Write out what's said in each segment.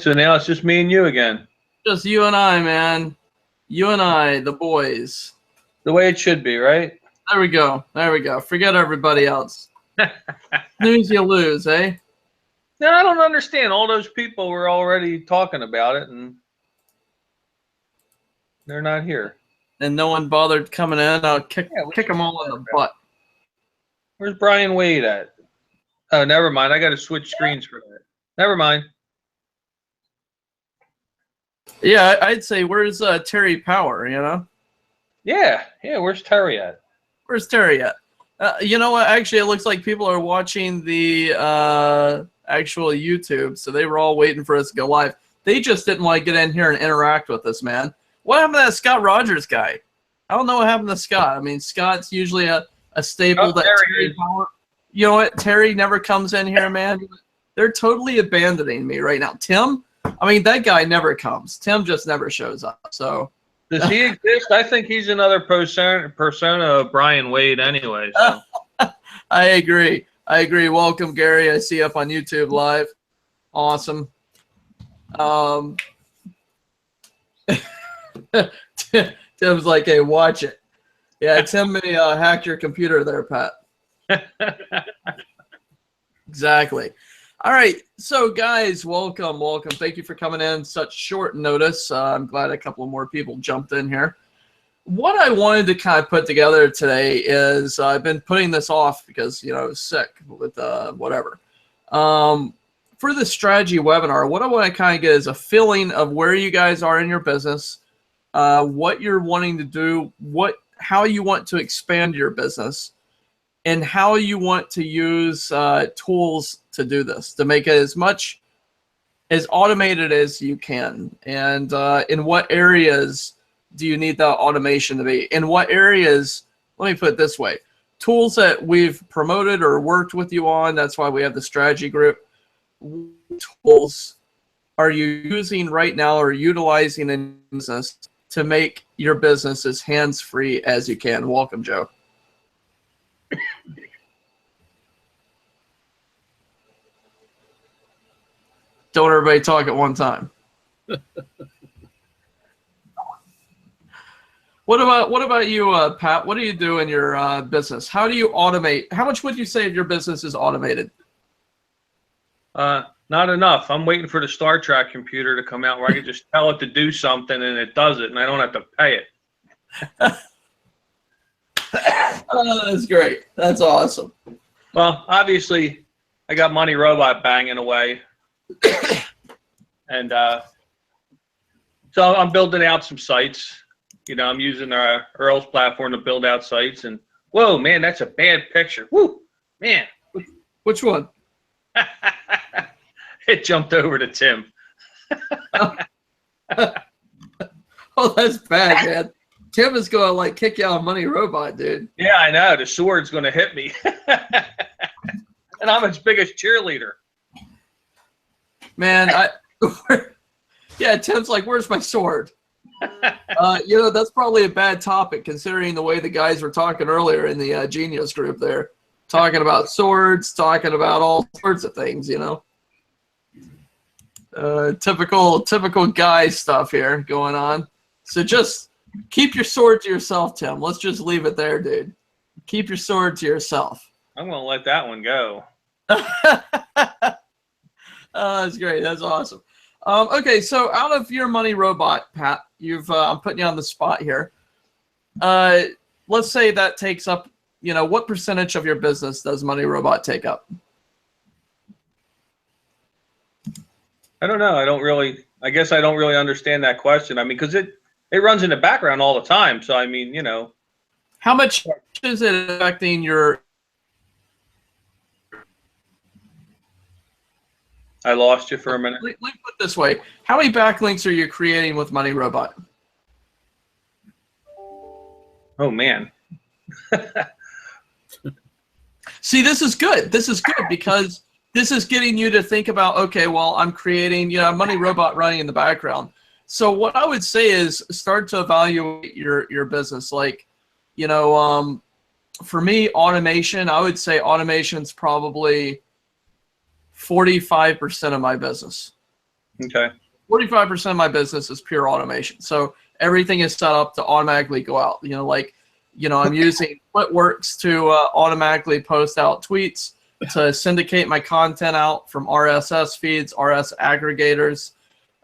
so now it's just me and you again. Just you and I, man. You and I, the boys. The way it should be, right? There we go. There we go. Forget everybody else. Snooze, you lose, eh? No, I don't understand. All those people were already talking about it, and they're not here. And no one bothered coming in. I'll kick them all in the butt. Where's Brian Wade at? Oh, never mind. I got to switch screens for that. Never mind. Yeah, I'd say, where's Terry Power, you know? Yeah, where's Terry at? Where's Terry at? You know what? Actually, it looks like people are watching the actual YouTube, so they were all waiting for us to go live. They just didn't want to get in here and interact with us, man. What happened to that Scott Rogers guy? I don't know what happened to Scott. I mean, Scott's usually a staple that Terry Power. You know what? Terry never comes in here, man. They're totally abandoning me right now. Tim, I mean, that guy never comes. Tim just never shows up. So does he exist? I think he's another persona of Brian Wade anyway. So. I agree. Welcome, Gary. I see you up on YouTube live. Awesome. Tim's like, hey, watch it. Yeah, Tim may hack your computer there, Pat. Exactly. All right, so guys, welcome. Thank you for coming in such short notice. I'm glad a couple more people jumped in here. What I wanted to kind of put together today is I've been putting this off because, you know, I was sick with whatever. For the strategy webinar, what I want to kind of get is a feeling of where you guys are in your business, what you're wanting to do, how you want to expand your business, and how you want to use tools to do this, to make it as much as automated as you can. And in what areas do you need that automation to be? In what areas, let me put it this way, tools that we've promoted or worked with you on, that's why we have the strategy group. What tools are you using right now or utilizing in business to make your business as hands-free as you can? Welcome, Joe. Don't everybody talk at one time. What about you, Pat? What do you do in your business? How do you automate? How much would you say of your business is automated? Not enough. I'm waiting for the Star Trek computer to come out where I can just tell it to do something and it does it, and I don't have to pay it. Oh, that's great. That's awesome. Well, obviously, I got Money Robot banging away. And so I'm building out some sites. You know, I'm using Earl's platform to build out sites. And whoa, man, that's a bad picture. Woo, man. Which one? It jumped over to Tim. Oh, that's bad, man. Tim is going to like kick you out of Money Robot, dude. Yeah, I know. The sword's going to hit me. And I'm its biggest cheerleader. Man, yeah, Tim's like, where's my sword? You know, that's probably a bad topic considering the way the guys were talking earlier in the Genius group there. Talking about swords, talking about all sorts of things, you know. Typical guy stuff here going on. So just keep your sword to yourself, Tim. Let's just leave it there, dude. Keep your sword to yourself. I'm going to let that one go. That's great. That's awesome. Okay, so out of your Money Robot, Pat, I'm putting you on the spot here. Let's say that takes up, you know, what percentage of your business does Money Robot take up? I don't know. I guess I don't really understand that question. I mean, because it runs in the background all the time. So, I mean, you know. How much is it affecting your... I lost you for a minute. Let me put it this way. How many backlinks are you creating with Money Robot? Oh, man. See, this is good. This is good because this is getting you to think about, okay, well, I'm creating, you know, Money Robot running in the background. So what I would say is start to evaluate your business. Like, you know, for me, automation, I would say automation's probably 45% of my business. Okay. 45% of my business is pure automation. So everything is set up to automatically go out. I'm using Splitworks to automatically post out tweets, to syndicate my content out from RSS feeds, RS aggregators.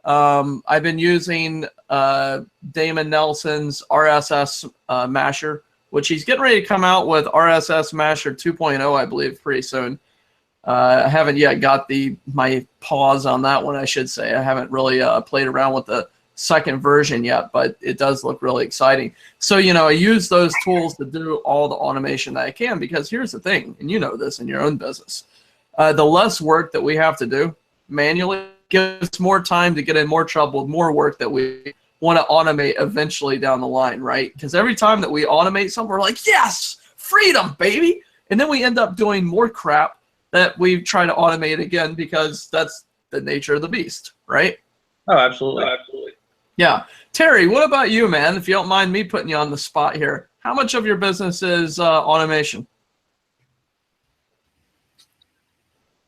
I've been using Damon Nelson's RSS Masher, which he's getting ready to come out with RSS Masher 2.0, I believe, pretty soon. I haven't yet got my pause on that one, I should say. I haven't really played around with the second version yet, but it does look really exciting. So, I use those tools to do all the automation that I can, because here's the thing, and you know this in your own business. The less work that we have to do manually gives more time to get in more trouble, more work that we want to automate eventually down the line, right? Because every time that we automate something, we're like, yes, freedom, baby. And then we end up doing more crap that we try to automate again, because that's the nature of the beast, right? Oh, absolutely. Absolutely. Yeah. Terry, what about you, man? If you don't mind me putting you on the spot here, how much of your business is automation?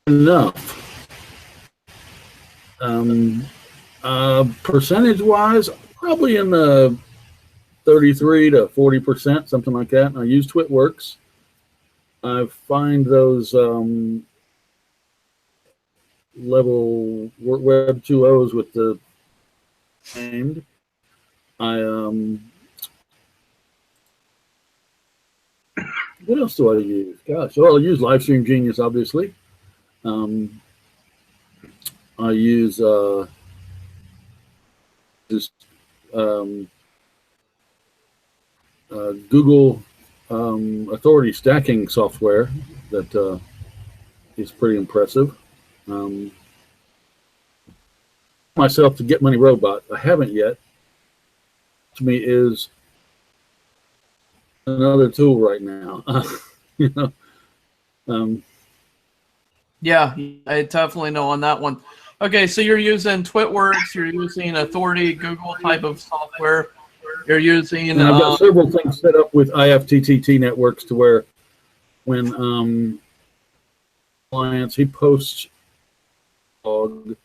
Enough. Percentage-wise, probably in the 33 to 40%, something like that. And I use TwitWorks. I find those level Web 2.0s with the named. What else do I use? Gosh, well, I use Livestream Genius, obviously. I use Google authority stacking software that is pretty impressive. Myself to Get Money Robot. I haven't yet. To me, is another tool right now. Yeah, I definitely know on that one. Okay, so you're using TwitWorks, you're using Authority, Google type of software. You're using. And I've got several things set up with IFTTT networks to where when clients, he posts and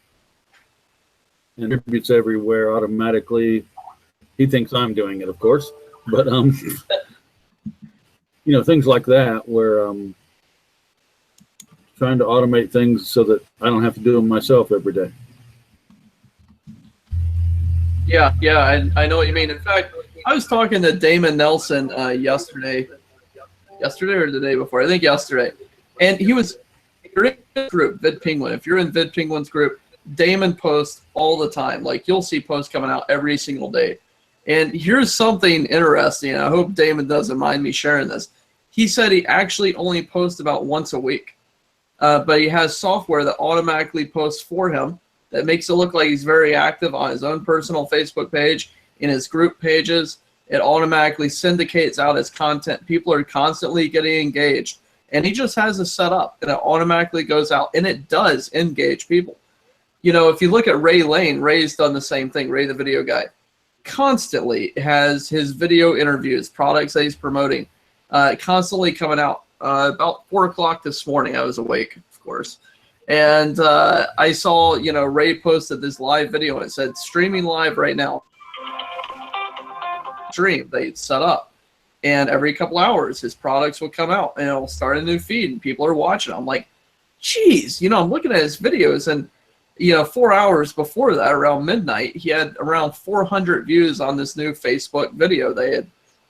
contributes everywhere automatically. He thinks I'm doing it, of course, but things like that where trying to automate things so that I don't have to do them myself every day. Yeah, I know what you mean. In fact, I was talking to Damon Nelson yesterday or the day before, I think yesterday, and you're in the group, VidPenguin. If you're in VidPenguin's group, Damon posts all the time. Like, you'll see posts coming out every single day. And here's something interesting. I hope Damon doesn't mind me sharing this. He said he actually only posts about once a week, but he has software that automatically posts for him that makes it look like he's very active on his own personal Facebook page, in his group pages. It automatically syndicates out his content. People are constantly getting engaged. And he just has it set up, and it automatically goes out, and it does engage people. If you look at Ray Lane, Ray's done the same thing. Ray, the video guy, constantly has his video interviews, products that he's promoting, constantly coming out. About 4 o'clock this morning, I was awake, of course. And I saw, Ray posted this live video, and it said, streaming live right now. Stream, they set up. And every couple hours, his products will come out, and it'll start a new feed, and people are watching. I'm like, geez, I'm looking at his videos, and 4 hours before that, around midnight, he had around 400 views on this new Facebook video. They had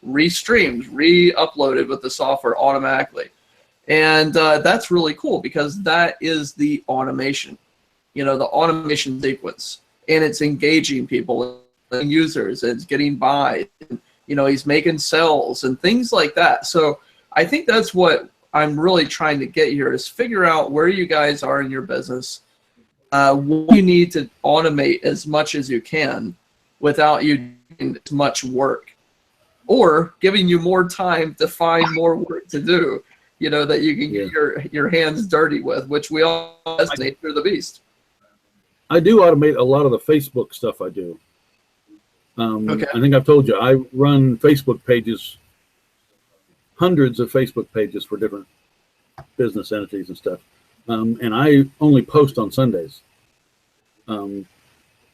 restreamed, re-uploaded with the software automatically. And that's really cool, because that is the automation, the automation sequence. And it's engaging people and users, and it's getting by. And, he's making sales and things like that. So I think that's what I'm really trying to get here, is figure out where you guys are in your business. What you need to automate as much as you can without you doing as much work, or giving you more time to find more work to do, that you can get your hands dirty with, which we all estimate through the beast. I do automate a lot of the Facebook stuff I do. Okay. I think I've told you, I run Facebook pages, hundreds of Facebook pages for different business entities and stuff. And I only post on Sundays.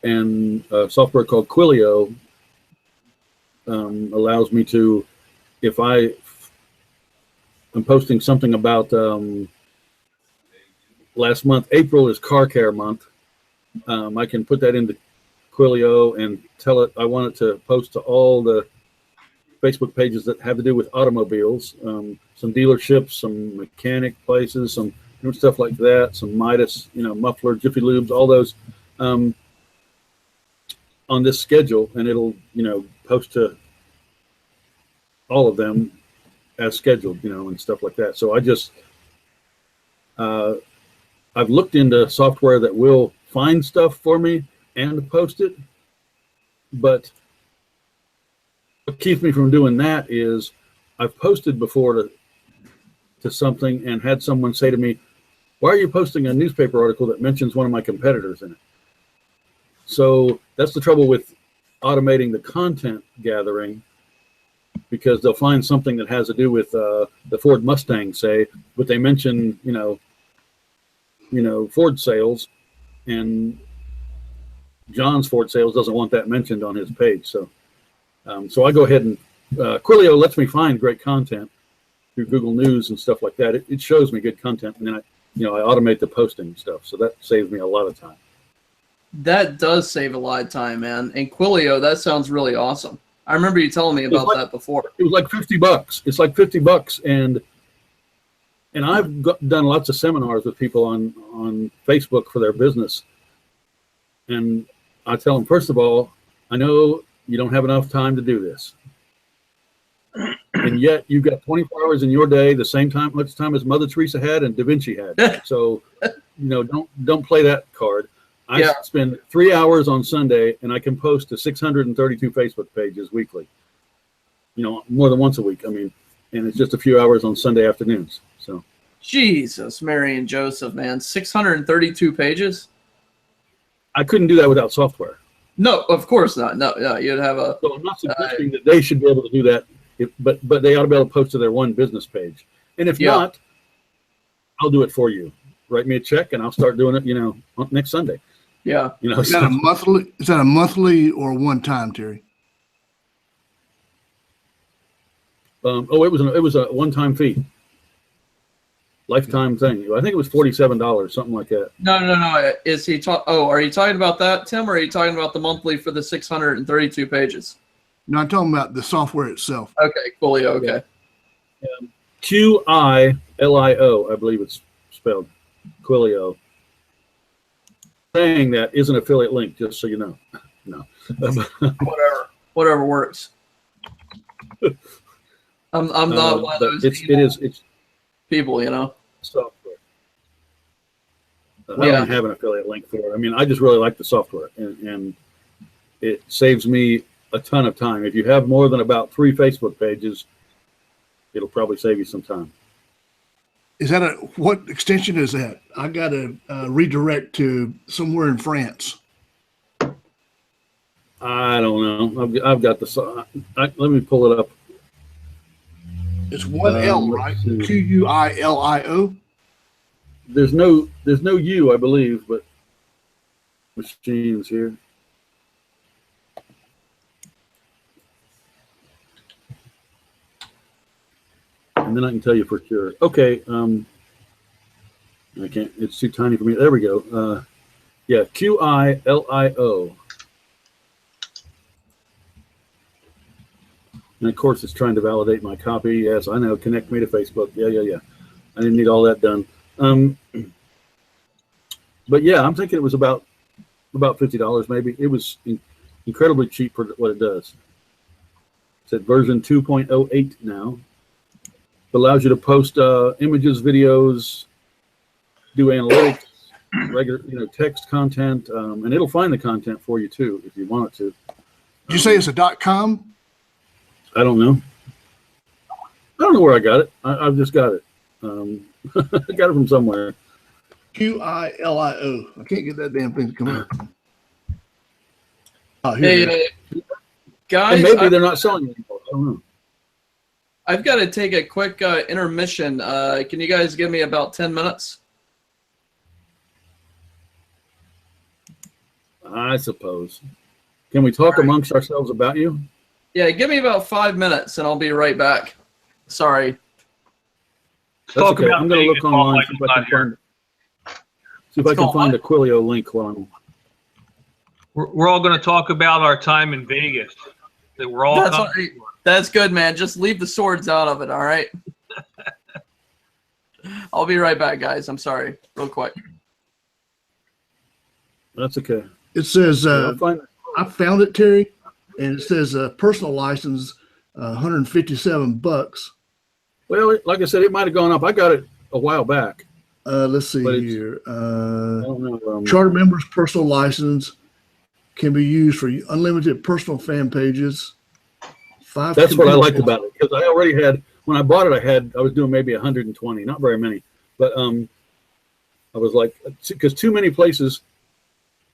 and a software called Quillio allows me to, if I'm posting something about last month, April is car care month. I can put that into Quillio and tell it I want it to post to all the Facebook pages that have to do with automobiles, some dealerships, some mechanic places, some stuff like that, some Midas, muffler, Jiffy Lubes, all those on this schedule, and it'll, post to all of them as scheduled, and stuff like that. So I just, I've looked into software that will find stuff for me and post it, but what keeps me from doing that is I've posted before to something and had someone say to me, why are you posting a newspaper article that mentions one of my competitors in it? So that's the trouble with automating the content gathering, because they'll find something that has to do with the Ford Mustang, say, but they mention, Ford sales, and John's Ford sales doesn't want that mentioned on his page. So I go ahead and Quillio lets me find great content through Google News and stuff like that. It shows me good content, and then I automate the posting and stuff. So that saves me a lot of time. That does save a lot of time, man. And Quillio, that sounds really awesome. I remember you telling me about that before. It was like $50. It's like $50, and I've done lots of seminars with people on Facebook for their business, and I tell them, first of all, I know you don't have enough time to do this, and yet you've got 24 hours in your day, the same time, much time as Mother Teresa had and Da Vinci had. So, don't play that card. I spend 3 hours on Sunday, and I can post to 632 Facebook pages weekly. More than once a week. I mean, and it's just a few hours on Sunday afternoons. So, Jesus, Mary and Joseph, man, 632 pages. I couldn't do that without software. No, of course not. No, you'd have a. So I'm not suggesting that they should be able to do that, but they ought to be able to post to their one business page. And if not, I'll do it for you. Write me a check, and I'll start doing it. Next Sunday. Yeah. Is that a monthly? Is that a monthly or one time, Terry? It was a one-time fee, lifetime thing. I think it was $47, something like that. No. Is he are you talking about that, Tim, or are you talking about the monthly for the 632 pages? No, I'm talking about the software itself. Okay, Quillio. Okay. Quillio, I believe it's spelled Quillio. Saying that is an affiliate link, just so you know. No. Whatever works. I'm not one of those it's people, software. I don't have an affiliate link for it. I mean, I just really like the software, and it saves me a ton of time. If you have more than about 3 Facebook pages, it'll probably save you some time. Is that what extension is that? I got to redirect to somewhere in France. I don't know. I've got let me pull it up. It's one L, right? Quillio. There's no U, I believe, but machines here. And then I can tell you for sure. Okay, I can't. It's too tiny for me. There we go. Quillio. And of course, it's trying to validate my copy. Yes, I know. Connect me to Facebook. Yeah. I didn't need all that done. But yeah, I'm thinking it was about $50 maybe. It was incredibly cheap for what it does. It's at version 2.08 now. It allows you to post images, videos, do analytics, regular text content, and it'll find the content for you too if you want it to. Did you say it's a .com? I don't know. I don't know where I got it. I've just got it. I got it from somewhere. Quillio. I can't get that damn thing to come out. Oh, hey, guys. And maybe they're not selling it anymore. I don't know. I've got to take a quick intermission. Can you guys give me about 10 minutes? I suppose. Can we talk amongst ourselves about you? Yeah, give me about 5 minutes and I'll be right back. Sorry. That's okay. I'm going to look online, see if I can find a Quilio link while I'm. We're all going to talk about our time in Vegas. That we're all. That's good, man. Just leave the swords out of it. All right. I'll be right back, guys. I'm sorry. Real quick. That's okay. It says, I found it, Terry, and it says personal license, $157. Well, like I said, it might have gone up. I got it a while back. Let's see here. Charter members' personal license can be used for unlimited personal fan pages. That's what I liked about it, because I already had, when I bought it, I was doing maybe 120, not very many, but I was like, because too many places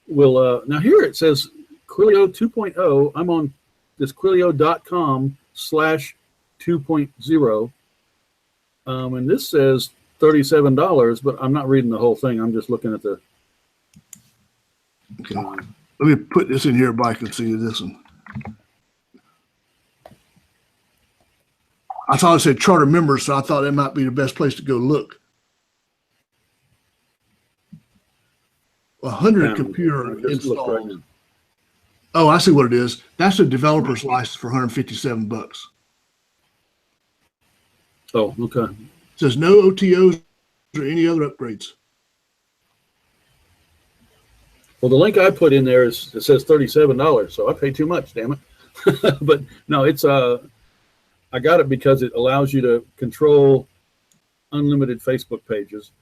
will, now here it says Quilio 2.0. I'm on this Quilio.com/2.0. And this says $37, but I'm not reading the whole thing. I'm just looking at the. Okay. Let me put this in here, but I can see this one. I thought it said charter members, so I thought that might be the best place to go look. 100 computer installed. Right, oh, I see what it is. That's a developer's license for $157. Oh, okay. It says no OTOs or any other upgrades. Well, the link I put in there it says $37, so I paid too much, damn it. But no, it's I got it because it allows you to control unlimited Facebook pages.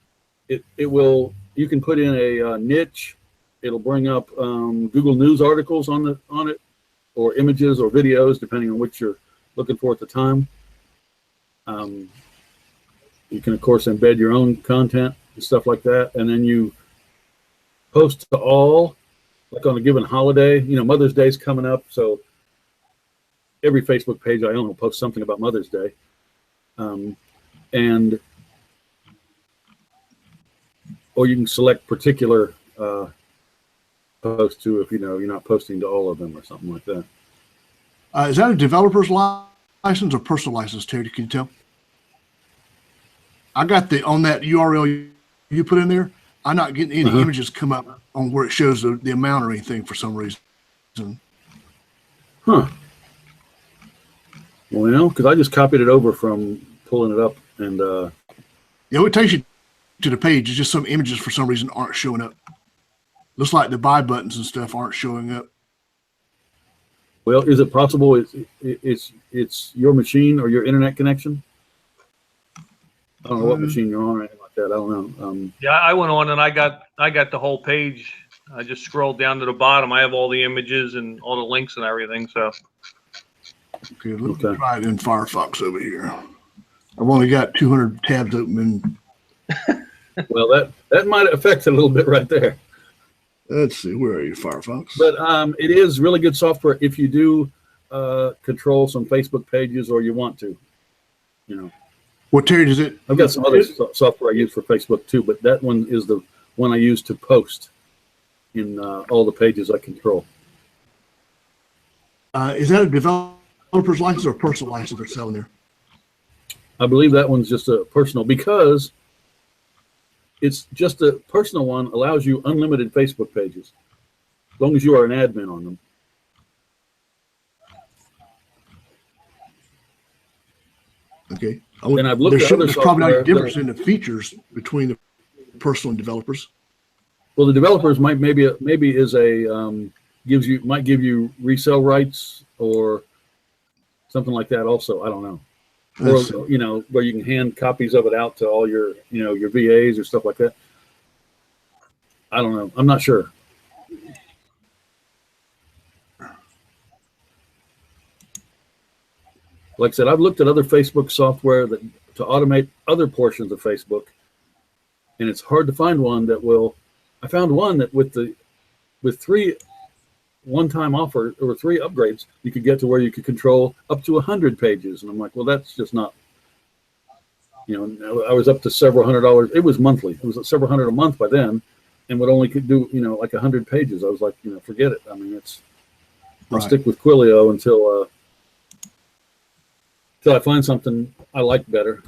You can put in a niche. It'll bring up Google News articles on it, or images or videos, depending on what you're looking for at the time. You can, of course, embed your own content and stuff like that. And then you post to all, like on a given holiday. Mother's Day's coming up, so every Facebook page I own will post something about Mother's Day. Or you can select particular posts too, if you're not posting to all of them or something like that. Is that a developer's license or personal license, Terry? Can you tell? I got on that URL you put in there. I'm not getting any images come up on where it shows the amount or anything for some reason. Huh. Well, because I just copied it over from pulling it up, and it takes you to the page. It's just some images for some reason aren't showing up. Looks like the buy buttons and stuff aren't showing up. Well, is it possible it's your machine or your internet connection? I don't know what machine you're on or anything like that. I don't know. Yeah, I went on and I got the whole page. I just scrolled down to the bottom. I have all the images and all the links and everything. So. Okay, let's try it in Firefox over here. I've only got 200 tabs open. Well, that might affect it a little bit right there. Let's see, where are you, Firefox? But it is really good software if you do control some Facebook pages or you want to. What, Terry, does it? I've got some other software I use for Facebook too, but that one is the one I use to post in all the pages I control. Is that a developer's license or a personal license they're selling there? I believe that one's just a personal, because it's just a personal one, allows you unlimited Facebook pages, as long as you are an admin on them. Okay. And I've looked at other there's probably not a difference in the features between the personal and developers. Well, the developers might maybe is might give you resale rights or something like that. Also, I don't know. Or where you can hand copies of it out to all your your VAs or stuff like that. I don't know. I'm not sure. Like I said, I've looked at other Facebook software to automate other portions of Facebook, and it's hard to find one that will. I found one that with 3 one-time offers or 3 upgrades, you could get to where you could control up to 100 pages, and I'm like, well, that's just not. I was up to several $100. It was monthly. It was several hundred a month by then, and would only could do, like 100 pages. I was like, forget it. I mean, I'll Right. stick with Quillio until I find something I like better.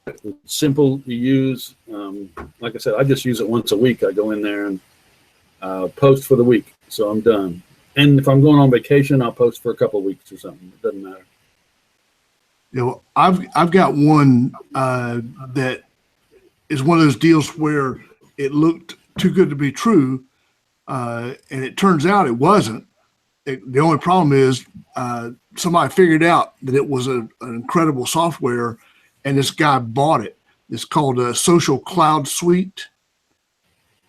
It's simple to use. Like I said, I just use it once a week. I go in there and post for the week, so I'm done. And if I'm going on vacation, I'll post for a couple of weeks or something. It doesn't matter. I've got one that is one of those deals where it looked too good to be true, and it turns out it wasn't. The only problem is somebody figured out that it was an incredible software, and this guy bought it. It's called a Social Cloud Suite,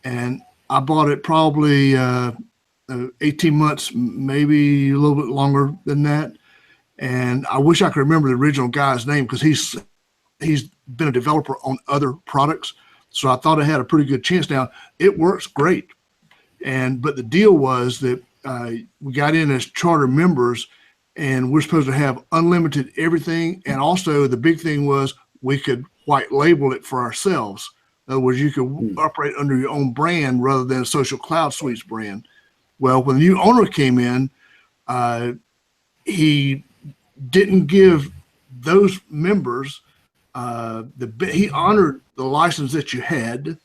and I bought it probably 18 months, maybe a little bit longer than that. And I wish I could remember the original guy's name because he's been a developer on other products. So I thought it had a pretty good chance. Now it works great. But the deal was that we got in as charter members and we're supposed to have unlimited everything. And also the big thing was we could white label it for ourselves. In other words, you could operate under your own brand rather than a Social Cloud Suites brand. Well, when the new owner came in, he didn't give those members he honored the license that you had,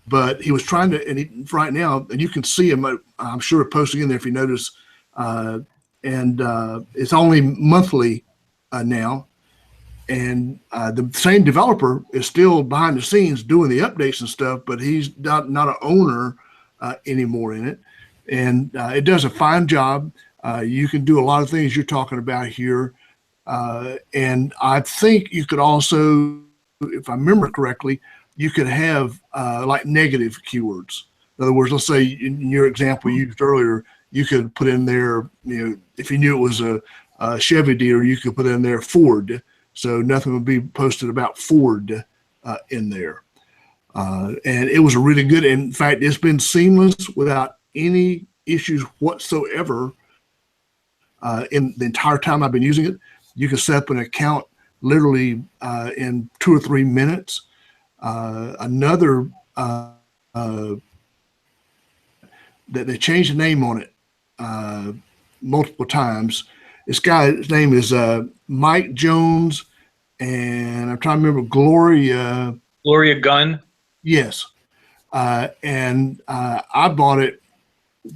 but he was trying to, right now, and you can see him, I'm sure posting in there if you notice, and it's only monthly now. And the same developer is still behind the scenes doing the updates and stuff, but he's not an owner anymore in it. And it does a fine job. You can do a lot of things you're talking about here. And I think you could also, if I remember correctly, you could have like negative keywords. In other words, let's say in your example you used earlier, you could put in there, if you knew it was a Chevy dealer, you could put in there Ford. So nothing would be posted about Ford in there. And it was a really good, in fact, it's been seamless without any issues whatsoever in the entire time I've been using it. You can set up an account literally in 2 or 3 minutes. Another that they changed the name on it multiple times. This guy's name is Mike Jones, and I'm trying to remember Gloria Gunn. Yes, and I bought it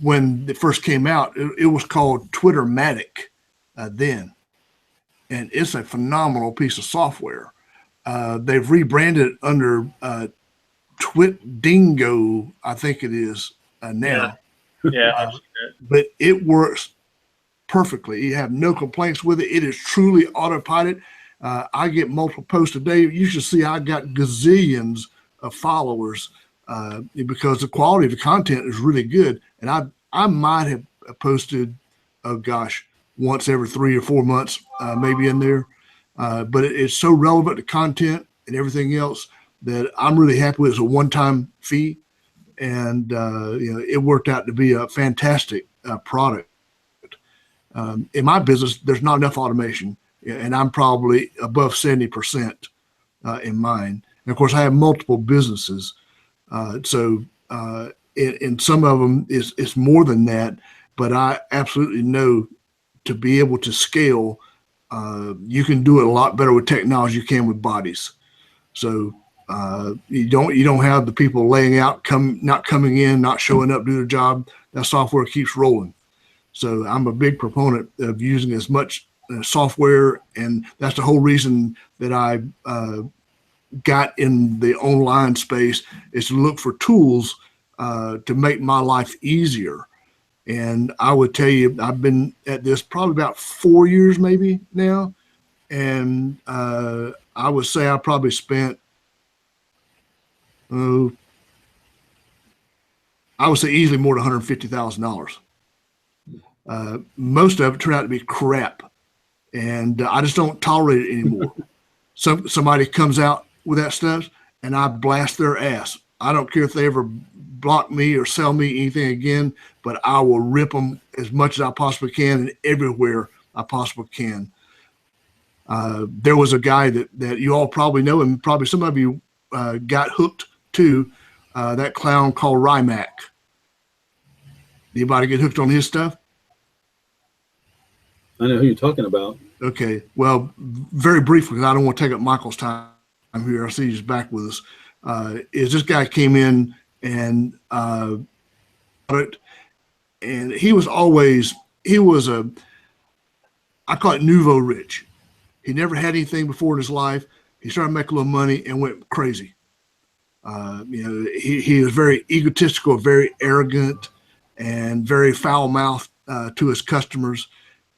when it first came out. It was called Twittermatic then, and it's a phenomenal piece of software. They've rebranded it under Twitdingo, I think it is now. Yeah. But it works perfectly. You have no complaints with it. It is truly autopilot. I get multiple posts a day. You should see I got gazillions of followers because the quality of the content is really good. And I might have posted, oh gosh, once every 3 or 4 months, maybe in there. But it's so relevant to content and everything else that I'm really happy with. It's a one-time fee. And it worked out to be a fantastic product. In my business, there's not enough automation, and I'm probably above 70% in mine. And of course, I have multiple businesses, so in some of them it's more than that. But I absolutely know to be able to scale, you can do it a lot better with technology you can with bodies. So you don't have the people laying out, not coming in, not showing up, do their job. That software keeps rolling. So I'm a big proponent of using as much software, and that's the whole reason that I got in the online space, is to look for tools to make my life easier. And I would tell you, I've been at this probably about 4 years maybe now, and I would say I probably spent, I would say easily more than $150,000. Most of it turned out to be crap, and I just don't tolerate it anymore. Somebody comes out with that stuff, and I blast their ass. I don't care if they ever block me or sell me anything again, but I will rip them as much as I possibly can and everywhere I possibly can. There was a guy that you all probably know, and probably some of you got hooked to, that clown called Rymac. Anybody get hooked on his stuff? I know who you're talking about. Okay. Well, very briefly, because I don't want to take up Michael's time here. I see he's back with us. Is this guy came in and and he was I call it nouveau rich. He never had anything before in his life. He started making a little money and went crazy. He was very egotistical, very arrogant, and very foul-mouthed to his customers.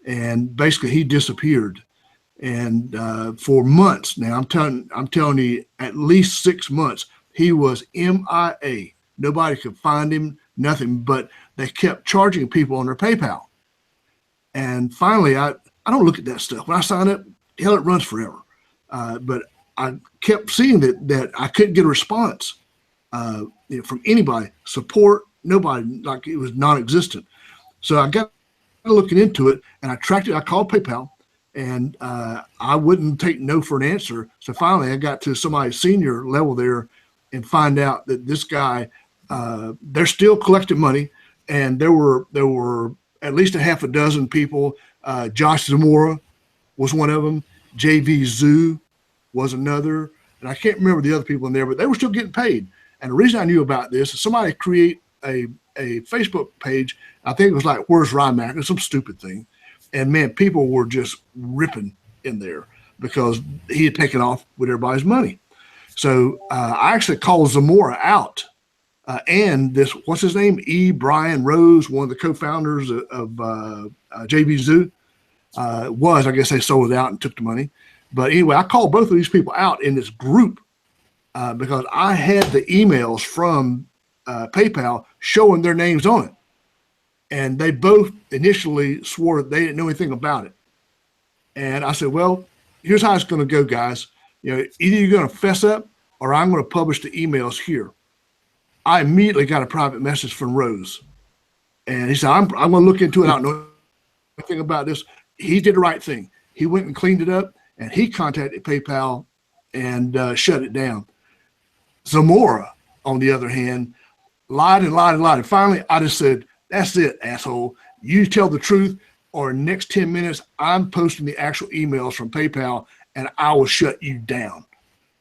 And basically, he disappeared. And for months now, I'm telling you, at least 6 months, he was MIA. Nobody could find him, nothing. But they kept charging people on their PayPal. And finally, I don't look at that stuff. When I sign up, hell, it runs forever. But I kept seeing that I couldn't get a response from anybody, support, nobody, like it was non-existent. So I got looking into it, and I tracked it. I called PayPal, and I wouldn't take no for an answer. So finally, I got to somebody senior level there and find out that this guy, they're still collecting money, and there were at least a half a dozen people. Josh Zamora was one of them. JV Zoo was another, and I can't remember the other people in there, but they were still getting paid. And the reason I knew about this is somebody create a Facebook page. I think it was like, "Where's Rymac?" Or some stupid thing. And man, people were just ripping in there because he had taken off with everybody's money. So I actually called Zamora out. And this, what's his name? Brian Rose, one of the co-founders of JV Zoo, I guess they sold it out and took the money. But anyway, I called both of these people out in this group because I had the emails from PayPal showing their names on it. And they both initially swore they didn't know anything about it. And I said, well, here's how it's going to go, guys. Either you're going to fess up or I'm going to publish the emails here. I immediately got a private message from Rose. And he said, I'm going to look into it. I don't know anything about this. He did the right thing. He went and cleaned it up, and he contacted PayPal and shut it down. Zamora, on the other hand, lied and lied and lied. And finally, I just said, that's it, asshole. You tell the truth, or in the next 10 minutes, I'm posting the actual emails from PayPal, and I will shut you down.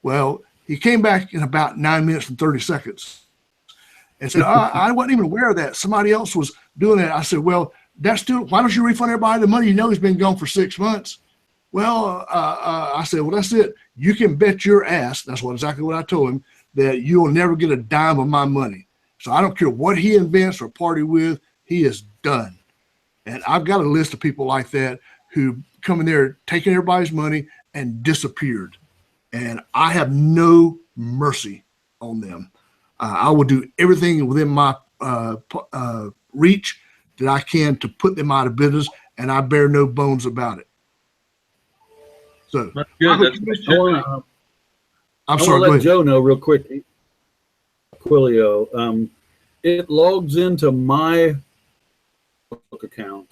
Well, he came back in about 9 minutes and 30 seconds and said, I wasn't even aware of that. Somebody else was doing that. I said, well, why don't you refund everybody the money? He's been gone for 6 months. Well, I said, well, that's it. You can bet your ass, that's exactly what I told him, that you'll never get a dime of my money. So I don't care what he invents or party with, he is done. And I've got a list of people like that who come in there, taking everybody's money and disappeared. And I have no mercy on them. I will do everything within my reach that I can to put them out of business, and I bear no bones about it. So that's good. I'm sorry. Let Joe know real quick. Quilio, it logs into my Facebook account.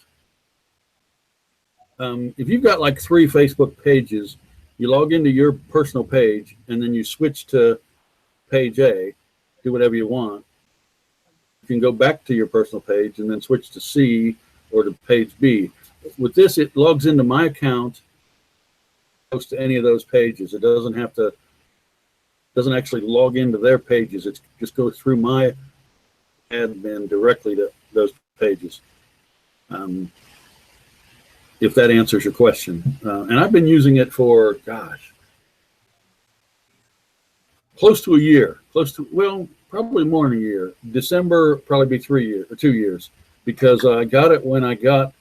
If you've got like 3 Facebook pages, you log into your personal page, and then you switch to page A, do whatever you want. You can go back to your personal page and then switch to C or to page B. With this, it logs into my account, goes to any of those pages. It doesn't actually log into their pages. It just goes through my admin directly to those pages. If that answers your question. And I've been using it for, close to a year. Probably more than a year. December, probably be 3 years or 2 years, because I got it when I got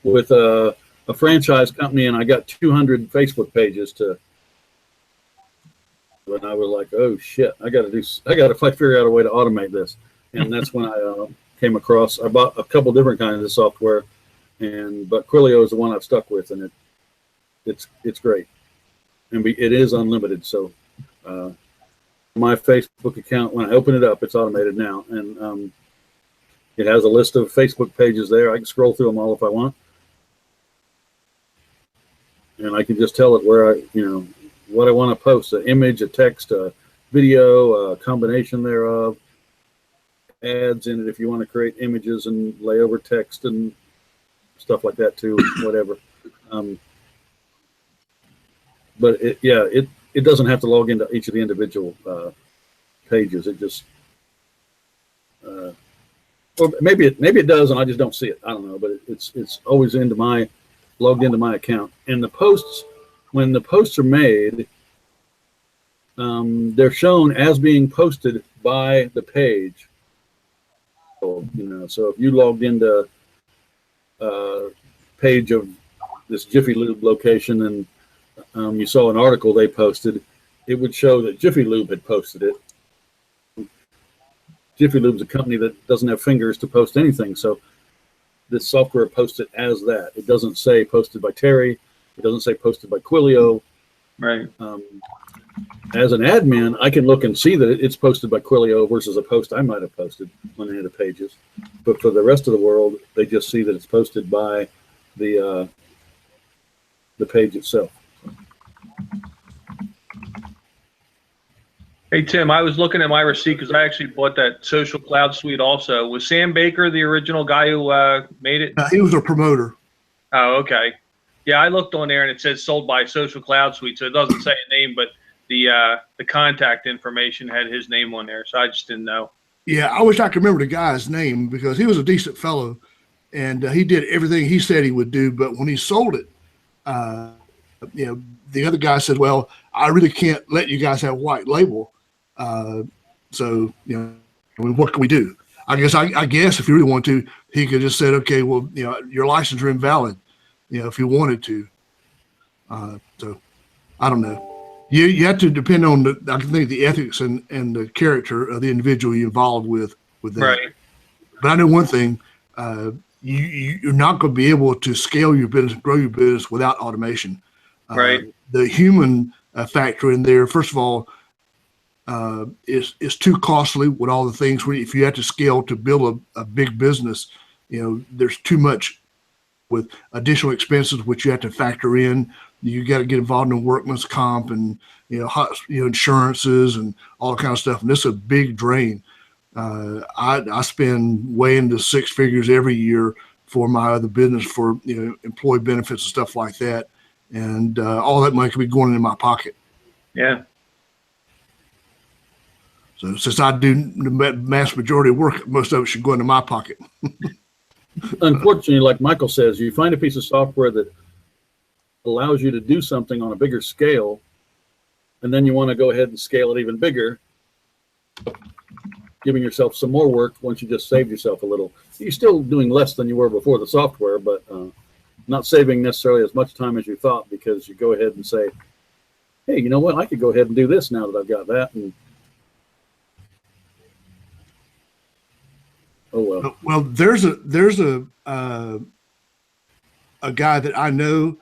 with a franchise company, and I got 200 Facebook pages to. When I was like, oh shit, I got to figure out a way to automate this, and that's when I came across. I bought a couple different kinds of software, but Quilio is the one I've stuck with, and it's great, and it is unlimited. So my Facebook account, when I open it up, it's automated now, and it has a list of Facebook pages there. I can scroll through them all if I want, and I can just tell it where what I want to post, an image, a text, a video, a combination thereof, ads in it if you want to create images and lay over text and stuff like that too, whatever. But it doesn't have to log into each of the individual pages. It just, or maybe it does, and I just don't see it. I don't know, but it's always logged into my account. And the posts, when the posts are made, they're shown as being posted by the page. So, so if you logged into a page of this Jiffy Lube location and you saw an article they posted, it would show that Jiffy Lube had posted it. Jiffy Lube's a company that doesn't have fingers to post anything, so this software posts it as that. It doesn't say posted by Terry. It doesn't say posted by Quilio. Right. As an admin, I can look and see that it's posted by Quilio versus a post I might have posted on any of the pages. But for the rest of the world, they just see that it's posted by the page itself. Hey, Tim, I was looking at my receipt because I actually bought that Social Cloud Suite also. Was Sam Baker the original guy who made it? He was a promoter. Oh, okay. Yeah, I looked on there and it says sold by Social Cloud Suite, so it doesn't say a name, but the contact information had his name on there, so I just didn't know. Yeah, I wish I could remember the guy's name because he was a decent fellow, and he did everything he said he would do. But when he sold it, the other guy said, "Well, I really can't let you guys have white label. So what can we do?" I guess if you really want to, he could just said, "Okay, well, your license are invalid." If you wanted to. So I don't know. You have to depend on the ethics and the character of the individual you're involved with that. Right. But I know one thing, you're not going to be able to scale your business, grow your business without automation. Right. The human factor in there, first of all, is too costly with all the things. If you have to scale to build a big business, there's too much with additional expenses, which you have to factor in. You got to get involved in workman's comp and insurances and all that kind of stuff. And this is a big drain. I spend way into six figures every year for my other business for employee benefits and stuff like that, and all that money could be going into my pocket. Yeah. So since I do the mass majority of work, most of it should go into my pocket. Unfortunately, like Michael says, you find a piece of software that allows you to do something on a bigger scale, and then you want to go ahead and scale it even bigger, giving yourself some more work once you just saved yourself a little. You're still doing less than you were before the software, but not saving necessarily as much time as you thought, because you go ahead and say, hey, you know what? I could go ahead and do this now that I've got that. And oh well. Well, there's a guy that I know,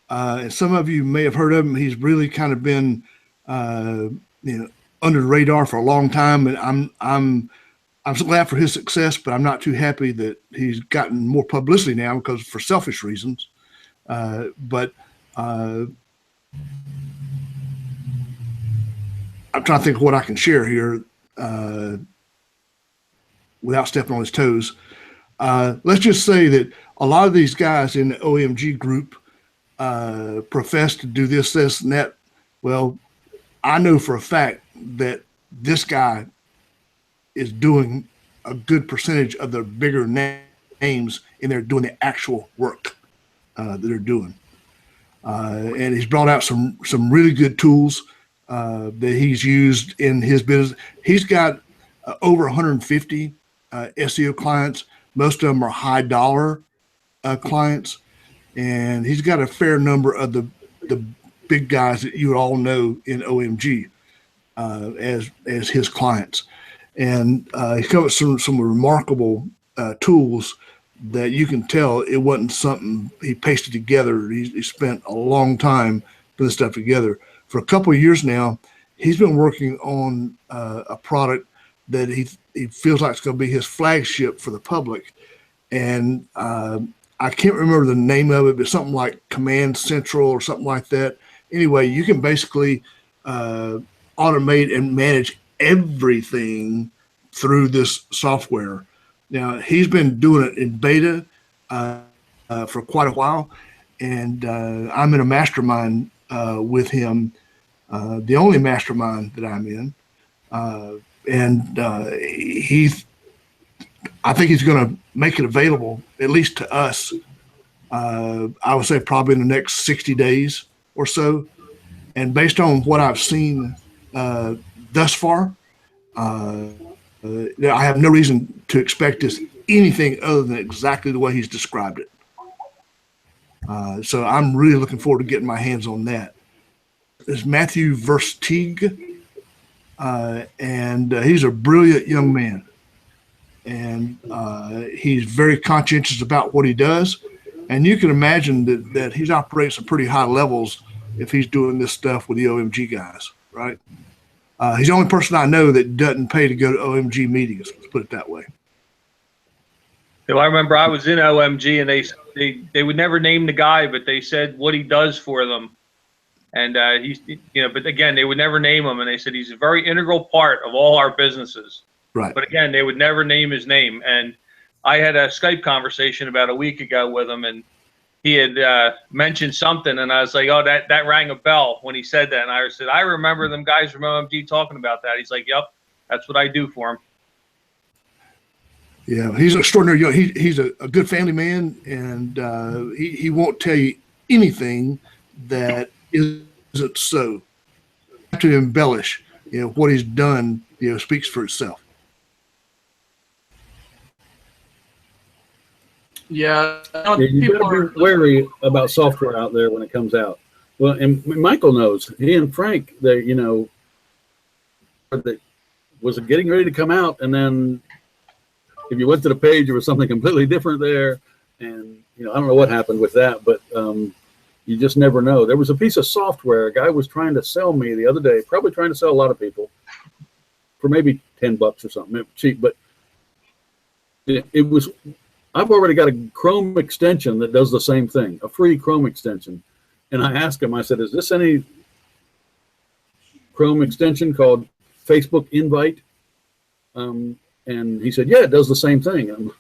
and some of you may have heard of him. He's really kind of been, under the radar for a long time, and I'm so glad for his success. But I'm not too happy that he's gotten more publicity now because for selfish reasons. But I'm trying to think of what I can share here without stepping on his toes. Let's just say that a lot of these guys in the OMG group profess to do this, and that. Well, I know for a fact that this guy is doing a good percentage of the bigger names in there doing the actual work that they're doing. And he's brought out some really good tools that he's used in his business. He's got over 150 SEO clients. Most of them are high dollar clients, and he's got a fair number of the big guys that you all know in OMG as his clients. And he's come up with some remarkable tools that you can tell it wasn't something he pasted together. He spent a long time putting this stuff together. For a couple of years now, he's been working on a product that he feels like it's going to be his flagship for the public. And I can't remember the name of it, but something like Command Central or something like that. anyway, you can basically automate and manage everything through this software. Now, he's been doing it in beta for quite a while, and I'm in a mastermind with him, the only mastermind that I'm in. I think he's going to make it available, at least to us, I would say probably in the next 60 days or so. And based on what I've seen thus far, I have no reason to expect this anything other than exactly the way he's described it. So I'm really looking forward to getting my hands on that. There's Matthew Versteeg, and he's a brilliant young man. And he's very conscientious about what he does. And you can imagine that he's operating some pretty high levels if he's doing this stuff with the OMG guys, right? He's the only person I know that doesn't pay to go to OMG meetings, let's put it that way. So I remember I was in OMG, and they would never name the guy, but they said what he does for them. And he's, but again, they would never name him. And they said he's a very integral part of all our businesses. Right. But again, they would never name his name. And I had a Skype conversation about a week ago with him, and he had mentioned something, and I was like, oh, that rang a bell when he said that. And I said, I remember them guys from OMG talking about that. He's like, yep, that's what I do for him. Yeah, he's extraordinary. He's a good family man, and he won't tell you anything that isn't so. To embellish, what he's done, speaks for itself. Yeah, you got to be wary about software out there when it comes out. Well, and Michael knows. He and Frank, that was getting ready to come out, and then if you went to the page, there was something completely different there, and I don't know what happened with that, but you just never know. There was a piece of software a guy was trying to sell me the other day, probably trying to sell a lot of people for maybe $10 or something, cheap, but it was. I've already got a Chrome extension that does the same thing, a free Chrome extension. And I asked him, I said, is this any Chrome extension called Facebook Invite? And he said, yeah, it does the same thing.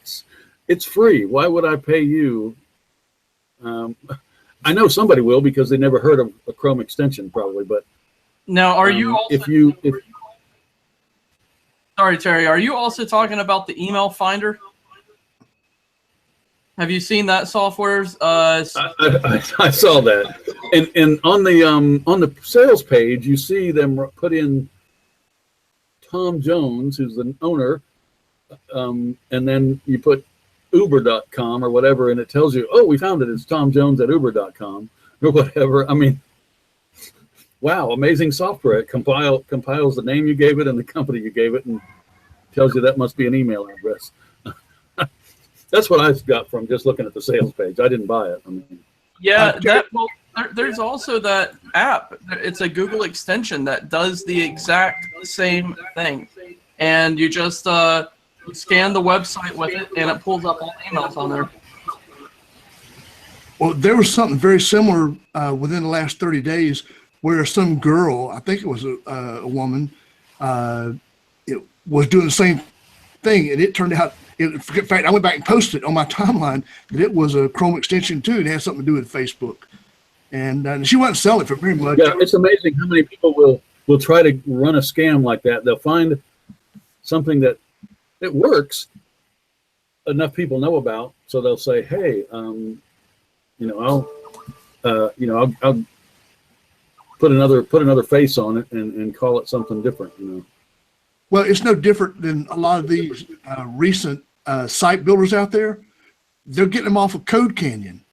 It's free. Why would I pay you? I know somebody will because they never heard of a Chrome extension probably, but now are you also, sorry, Terry, are you also talking about the email finder? Have you seen that software's? I saw that, and on the sales page, you see them put in Tom Jones, who's the owner, and then you put Uber.com or whatever, and it tells you, oh, we found it. It's Tom Jones at Uber.com or whatever. I mean, wow, amazing software. It compiles the name you gave it and the company you gave it, and tells you that must be an email address. That's what I got from just looking at the sales page. I didn't buy it. I mean, yeah, there's also that app. It's a Google extension that does the exact same thing, and you just scan the website with it, and it pulls up all the emails on there. Well, there was something very similar within the last 30 days where some girl, I think it was a woman, it was doing the same thing, and it turned out. In fact, I went back and posted on my timeline that it was a Chrome extension too. It had something to do with Facebook, and she wasn't selling it for very much. Yeah, it's amazing how many people will try to run a scam like that. They'll find something that it works, enough people know about, so they'll say, "Hey, I'll put another face on it and call it something different." Well, it's no different than a lot of these recent site builders out there. They're getting them off of Code Canyon.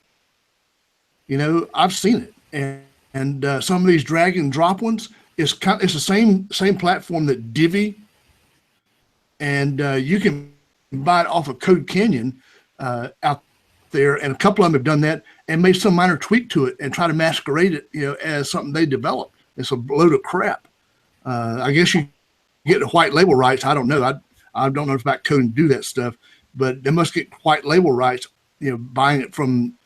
I've seen it, and some of these drag and drop ones, it's the same platform that Divi, and you can buy it off of Code Canyon out there, and a couple of them have done that and made some minor tweak to it and try to masquerade it, as something they developed. It's a load of crap. I guess you get the white label rights. I don't know. I don't know about code and do that stuff, but they must get white label rights, buying it from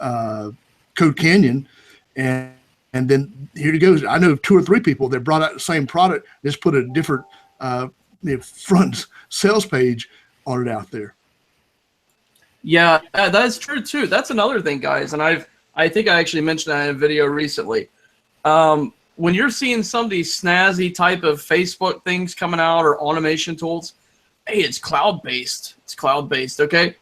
Code Canyon, and And then here it goes. I know 2 or 3 people that brought out the same product, just put a different front sales page on it out there. Yeah, that's true too. That's another thing, guys. And I think I actually mentioned that in a video recently. When you're seeing some of these snazzy type of Facebook things coming out or automation tools, hey, it's cloud-based. It's cloud-based, okay?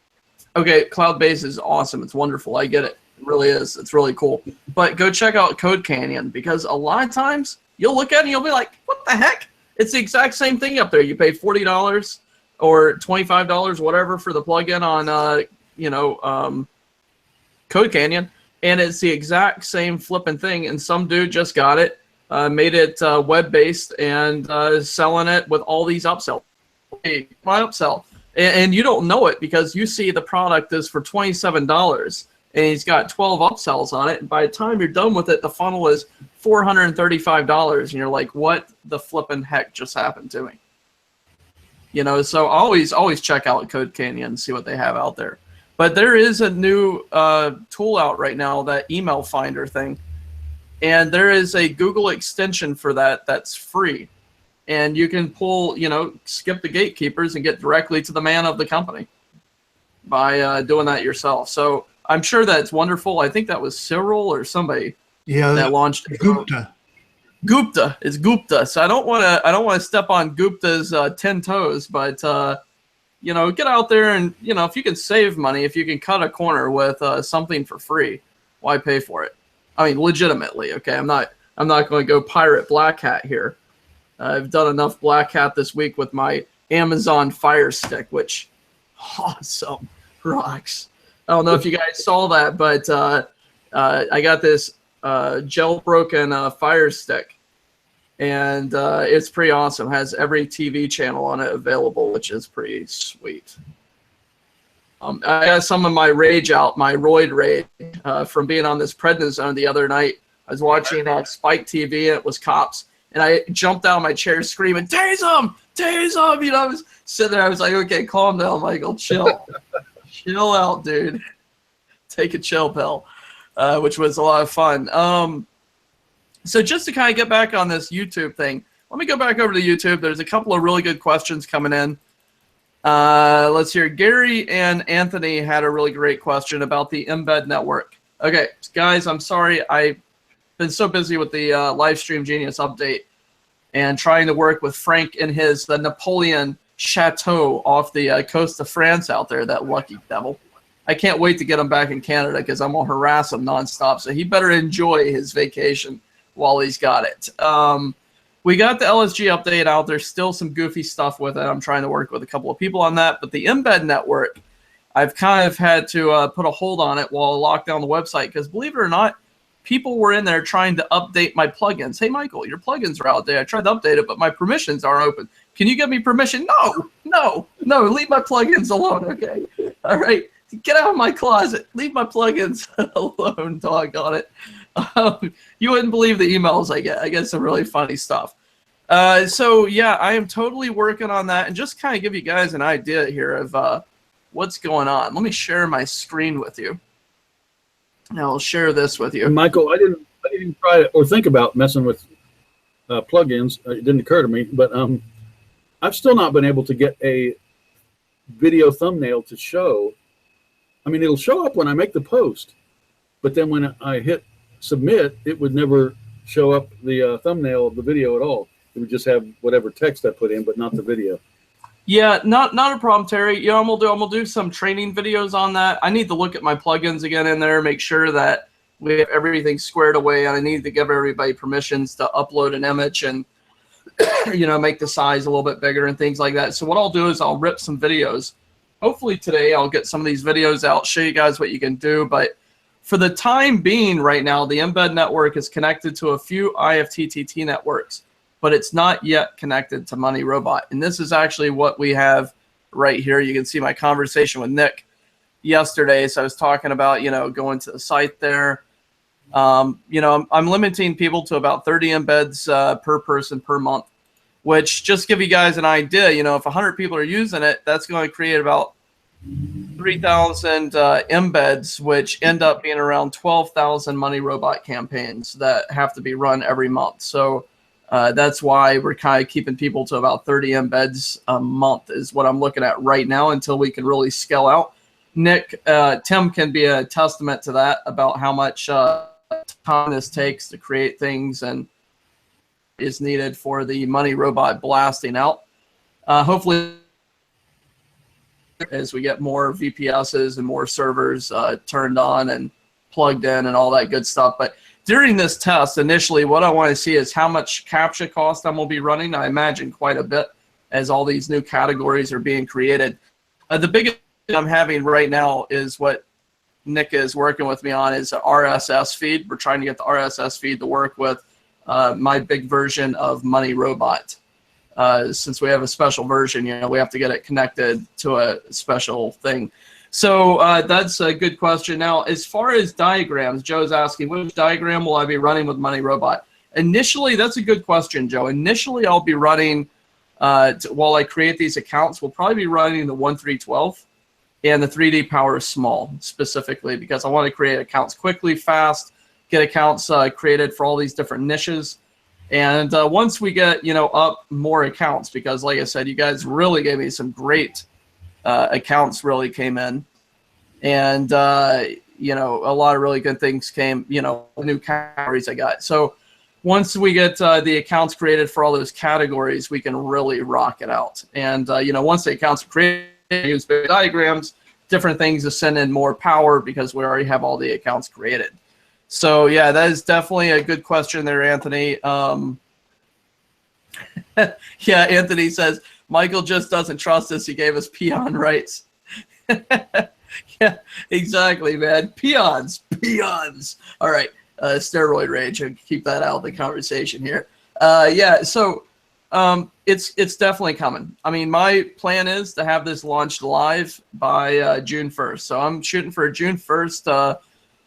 Okay, cloud-based is awesome. It's wonderful. I get it. It really is. It's really cool. But go check out Code Canyon, because a lot of times you'll look at it and you'll be like, what the heck? It's the exact same thing up there. You pay $40 or $25, whatever, for the plugin on, Code Canyon, and it's the exact same flipping thing. And some dude just got it, made it web-based, and selling it with all these upsells. Hey, my upsell. And you don't know it because you see the product is for $27, and he's got 12 upsells on it. And by the time you're done with it, the funnel is $435, and you're like, what the flipping heck just happened to me? So always check out Code Canyon and see what they have out there. But there is a new tool out right now, that email finder thing. And there is a Google extension for that that's free. And you can pull, skip the gatekeepers and get directly to the man of the company by doing that yourself. So I'm sure that's wonderful. I think that was Cyril or somebody that launched it. Gupta. It's Gupta. So I don't want to step on Gupta's 10 toes, but get out there and if you can save money, if you can cut a corner with something for free, why pay for it? I mean, legitimately. Okay, I'm not going to go pirate Black Hat here. I've done enough Black Hat this week with my Amazon Fire Stick, which awesome, rocks. I don't know if you guys saw that, but I got this jailbroken Fire Stick, and it's pretty awesome. It has every TV channel on it available, which is pretty sweet. I got some of my rage out, my roid rage, from being on this prednisone the other night. I was watching Spike TV, and it was cops. And I jumped out of my chair screaming, "Tase him! Tase him!" I was sitting there. I was like, okay, calm down, Michael. Chill. Chill out, dude. Take a chill pill, which was a lot of fun. So just to kind of get back on this YouTube thing, let me go back over to YouTube. There's a couple of really good questions coming in. Let's hear. Gary and Anthony had a really great question about the embed network. Okay, guys, I'm sorry. I've been so busy with the Livestream Genius update and trying to work with Frank in his Napoleon Chateau off the coast of France out there, that lucky devil. I can't wait to get him back in Canada because I'm going to harass him nonstop. So he better enjoy his vacation while he's got it. We got the LSG update out. There's still some goofy stuff with it. I'm trying to work with a couple of people on that. But the embed network, I've kind of had to put a hold on it while I lock down the website because, believe it or not, people were in there trying to update my plugins. Hey, Michael, your plugins are out there. I tried to update it, but my permissions aren't open. Can you give me permission? No. Leave my plugins alone, okay? All right. Get out of my closet. Leave my plugins alone, doggone it. You wouldn't believe the emails I get. I get some really funny stuff. So, yeah, I am totally working on that. And just kind of give you guys an idea here of what's going on. Let me share my screen with you. Now I'll share this with you. Michael, I didn't try or think about messing with plugins. It didn't occur to me, but I've still not been able to get a video thumbnail to show. I mean, it'll show up when I make the post, but then when I hit submit, it would never show up the thumbnail of the video at all. It would just have whatever text I put in, but not the video. Yeah, not a problem, Terry. I'm gonna do some training videos on that. I need to look at my plugins again in there, make sure that we have everything squared away, and I need to give everybody permissions to upload an image and make the size a little bit bigger and things like that. So what I'll do is I'll rip some videos. Hopefully today I'll get some of these videos out, show you guys what you can do. But for the time being right now, the embed network is connected to a few IFTTT networks, but it's not yet connected to Money Robot. And this is actually what we have right here. You can see my conversation with Nick yesterday. So I was talking about, going to the site there. I'm limiting people to about 30 embeds per person per month, which just give you guys an idea, if 100 people are using it, that's going to create about 3,000 embeds, which end up being around 12,000 money robot campaigns that have to be run every month. So that's why we're kind of keeping people to about 30 embeds a month is what I'm looking at right now until we can really scale out. Nick, Tim can be a testament to that about how much time this takes to create things and is needed for the money robot blasting out. Hopefully, as we get more VPSs and more servers turned on and plugged in and all that good stuff. But during this test, initially, what I want to see is how much captcha cost I'm going to be running. I imagine quite a bit as all these new categories are being created. The biggest thing I'm having right now is what Nick is working with me on is an RSS feed. We're trying to get the RSS feed to work with my big version of Money Robot. Since we have a special version, we have to get it connected to a special thing. So that's a good question. Now, as far as diagrams, Joe's asking, which diagram will I be running with Money Robot? Initially, that's a good question, Joe. Initially, I'll be running, while I create these accounts, we'll probably be running the 1.3.12 and the 3D Power Small specifically because I want to create accounts quickly, fast, get accounts created for all these different niches. And once we get, up more accounts, because like I said, you guys really gave me some great accounts really came in. And, a lot of really good things came, new categories I got. So once we get the accounts created for all those categories, we can really rock it out. And, once the accounts are created, use big diagrams, different things to send in more power because we already have all the accounts created. So, yeah, that is definitely a good question there, Anthony. Yeah, Anthony says, Michael just doesn't trust us. He gave us peon rights. Yeah, exactly, man. Peons. All right, steroid rage. I'll keep that out of the conversation here. Yeah, so it's definitely coming. I mean, my plan is to have this launched live by June 1st. So I'm shooting for a June 1st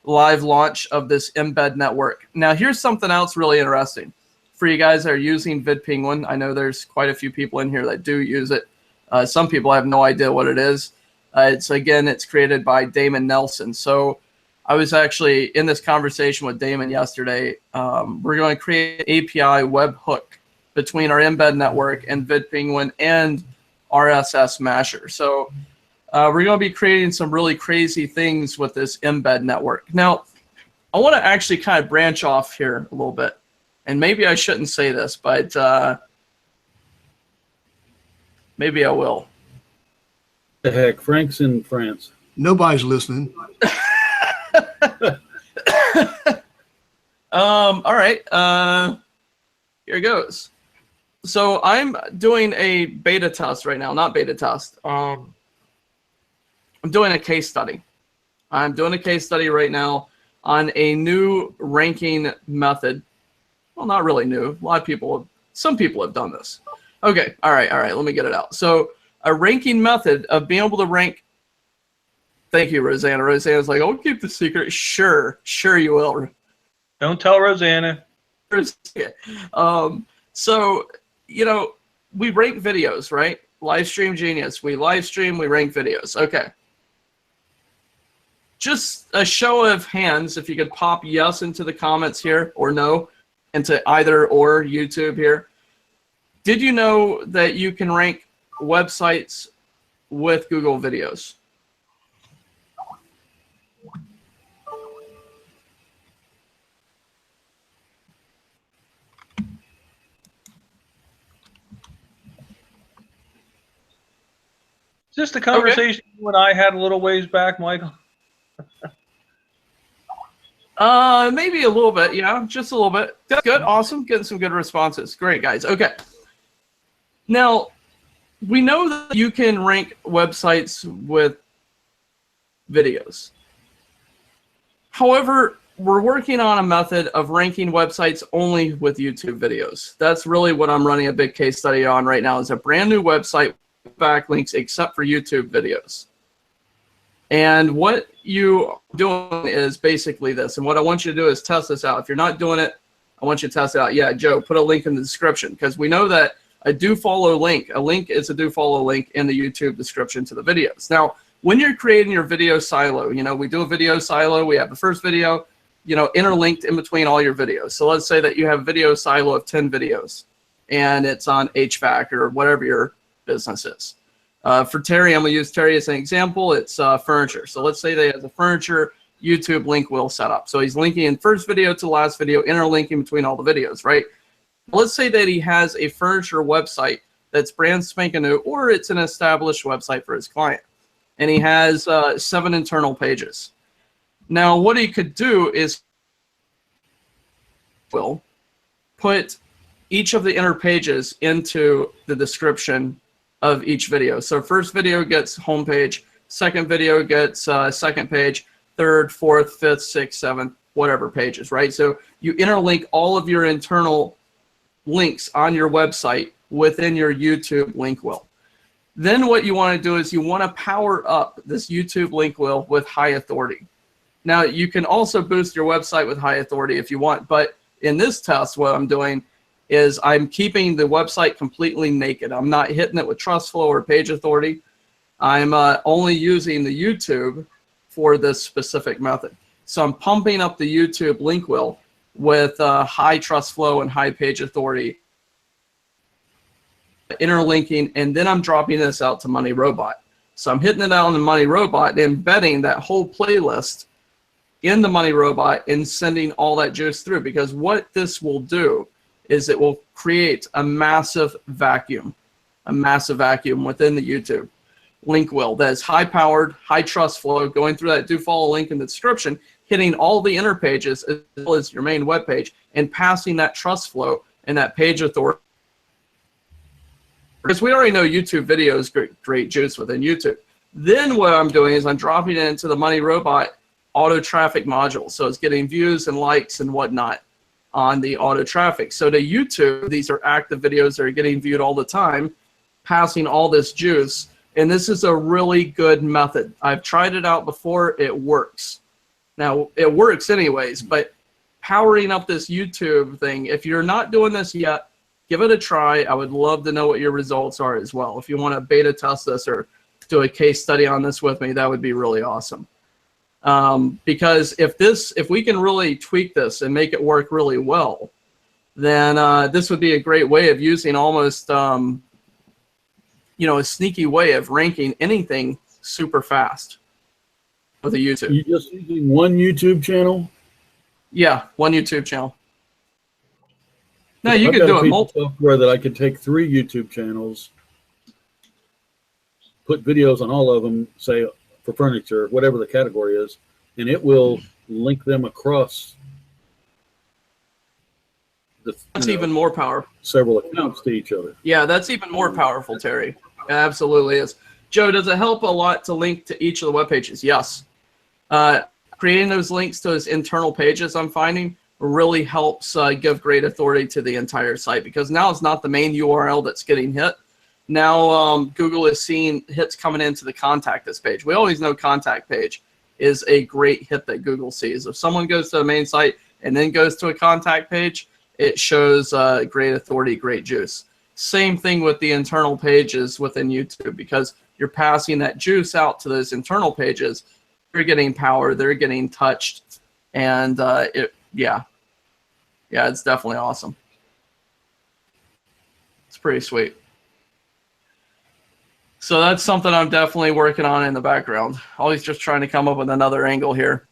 live launch of this embed network. Now, here's something else really interesting for you guys that are using VidPenguin. I know there's quite a few people in here that do use it. Some people have no idea what it is. It's created by Damon Nelson. So I was actually in this conversation with Damon yesterday. We're going to create an API webhook between our embed network and VidPenguin and RSS Masher. So we're going to be creating some really crazy things with this embed network. Now, I want to actually kind of branch off here a little bit. And maybe I shouldn't say this, but maybe I will. The heck, Frank's in France. Nobody's listening. All right. Here goes. So I'm doing a beta test right now. Not beta test. I'm doing a case study. I'm doing a case study right now on a new ranking method. Well, not really new. A lot of people, some people have done this. Okay, all right, let me get it out. So a ranking method of being able to rank. Thank you, Rosanna. Rosanna's like, I'll keep the secret. Sure you will. Don't tell Rosanna. So, we rank videos, right? Livestream Genius. We live stream, we rank videos. Okay. Just a show of hands, if you could pop yes into the comments here or no into either or YouTube here. Did you know that you can rank websites with Google videos? Is this the conversation you and I had a little ways back, Michael? Maybe a little bit, yeah, just a little bit. That's good, awesome, getting some good responses. Great, guys. Okay. Now, we know that you can rank websites with videos. However, we're working on a method of ranking websites only with YouTube videos. That's really what I'm running a big case study on right now, is a brand new website with backlinks except for YouTube videos. And what you doing is basically this. And what I want you to do is test this out. If you're not doing it, I want you to test it out. Yeah, Joe, put a link in the description because we know that a do follow link, a link is a do follow link in the YouTube description to the videos. Now, when you're creating your video silo, you know, we do a video silo, we have the first video, you know, interlinked in between all your videos. So let's say that you have a video silo of 10 videos and it's on HVAC or whatever your business is. For Terry, I'm gonna use Terry as an example. It's furniture. So let's say they have a furniture YouTube link wheel set up. So he's linking in first video to the last video, interlinking between all the videos, right? Let's say that he has a furniture website that's brand spanking new, or it's an established website for his client. And he has 7 internal pages. Now, what he could do is will put each of the inner pages into the description of each video. So first video gets homepage, second video gets second page, third, fourth, fifth, sixth, seventh, whatever pages, right? So you interlink all of your internal links on your website within your YouTube link wheel. Then what you want to do is you want to power up this YouTube link wheel with high authority. Now, you can also boost your website with high authority if you want, but in this test, what I'm doing is I'm keeping the website completely naked. I'm not hitting it with trust flow or page authority. I'm only using the YouTube for this specific method. So I'm pumping up the YouTube link wheel with high trust flow and high page authority, interlinking, and then I'm dropping this out to Money Robot. So I'm hitting it out on the Money Robot and embedding that whole playlist in the Money Robot and sending all that juice through, because what this will do is it will create a massive vacuum within the YouTube link wheel that is high powered, high trust flow, going through that do follow link in the description, hitting all the inner pages as well as your main web page, and passing that trust flow and that page authority. Because we already know YouTube videos great juice within YouTube. Then what I'm doing is I'm dropping it into the Money Robot auto traffic module. So it's getting views and likes and whatnot on the auto traffic. So to YouTube, these are active videos that are getting viewed all the time, passing all this juice. And this is a really good method. I've tried it out before. It works. Now, it works anyways, but powering up this YouTube thing, if you're not doing this yet, give it a try. I would love to know what your results are as well. If you want to beta test this or do a case study on this with me, that would be really awesome. Because if we can really tweak this and make it work really well, then this would be a great way of using almost, you know, a sneaky way of ranking anything super fast with a YouTube. You just using one YouTube channel? Yeah, one YouTube channel. No, you can do it multiple. Software that I could take 3 YouTube channels, put videos on all of them, say for furniture, whatever the category is, and it will link them across that's even more powerful. Several accounts to each other. Yeah, that's even more powerful, Terry. It absolutely is. Joe, does it help a lot to link to each of the web pages? Yes. Creating those links to those internal pages, I'm finding, really helps give great authority to the entire site, because now it's not the main URL that's getting hit. Now Google is seeing hits coming into the contact us page. We always know contact page is a great hit that Google sees. If someone goes to the main site and then goes to a contact page, it shows great authority, great juice. Same thing with the internal pages within YouTube, because you're passing that juice out to those internal pages. They're getting power, they're getting touched, and yeah, it's definitely awesome. It's pretty sweet. So that's something I'm definitely working on in the background. Always just trying to come up with another angle here.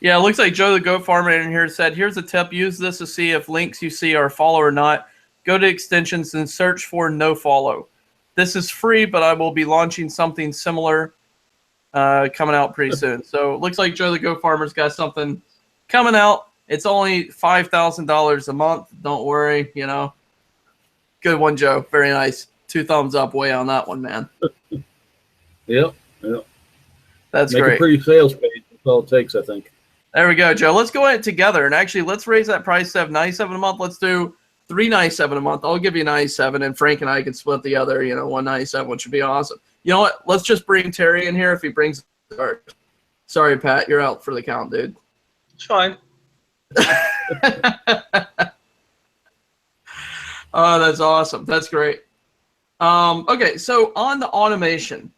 Yeah, it looks like Joe the Goat Farmer in here said, here's a tip. Use this to see if links you see are follow or not. Go to extensions and search for no follow. This is free, but I will be launching something similar coming out pretty soon. So it looks like Joe the Goat Farmer's got something coming out. It's only $5,000 a month. Don't worry, you know. Good one, Joe. Very nice. 2 thumbs up way on that one, man. Yep. That's Make great. a pretty sales page. That's all it takes, I think. There we go, Joe. Let's go at it together. And actually, let's raise that price to $97 a month. Let's do $397 a month. I'll give you $97, and Frank and I can split the other, you know, $197, which would be awesome. You know what? Let's just bring Terry in here if he brings. Sorry, Pat. You're out for the count, dude. It's fine. Oh, that's awesome. That's great. Okay, so on the automation,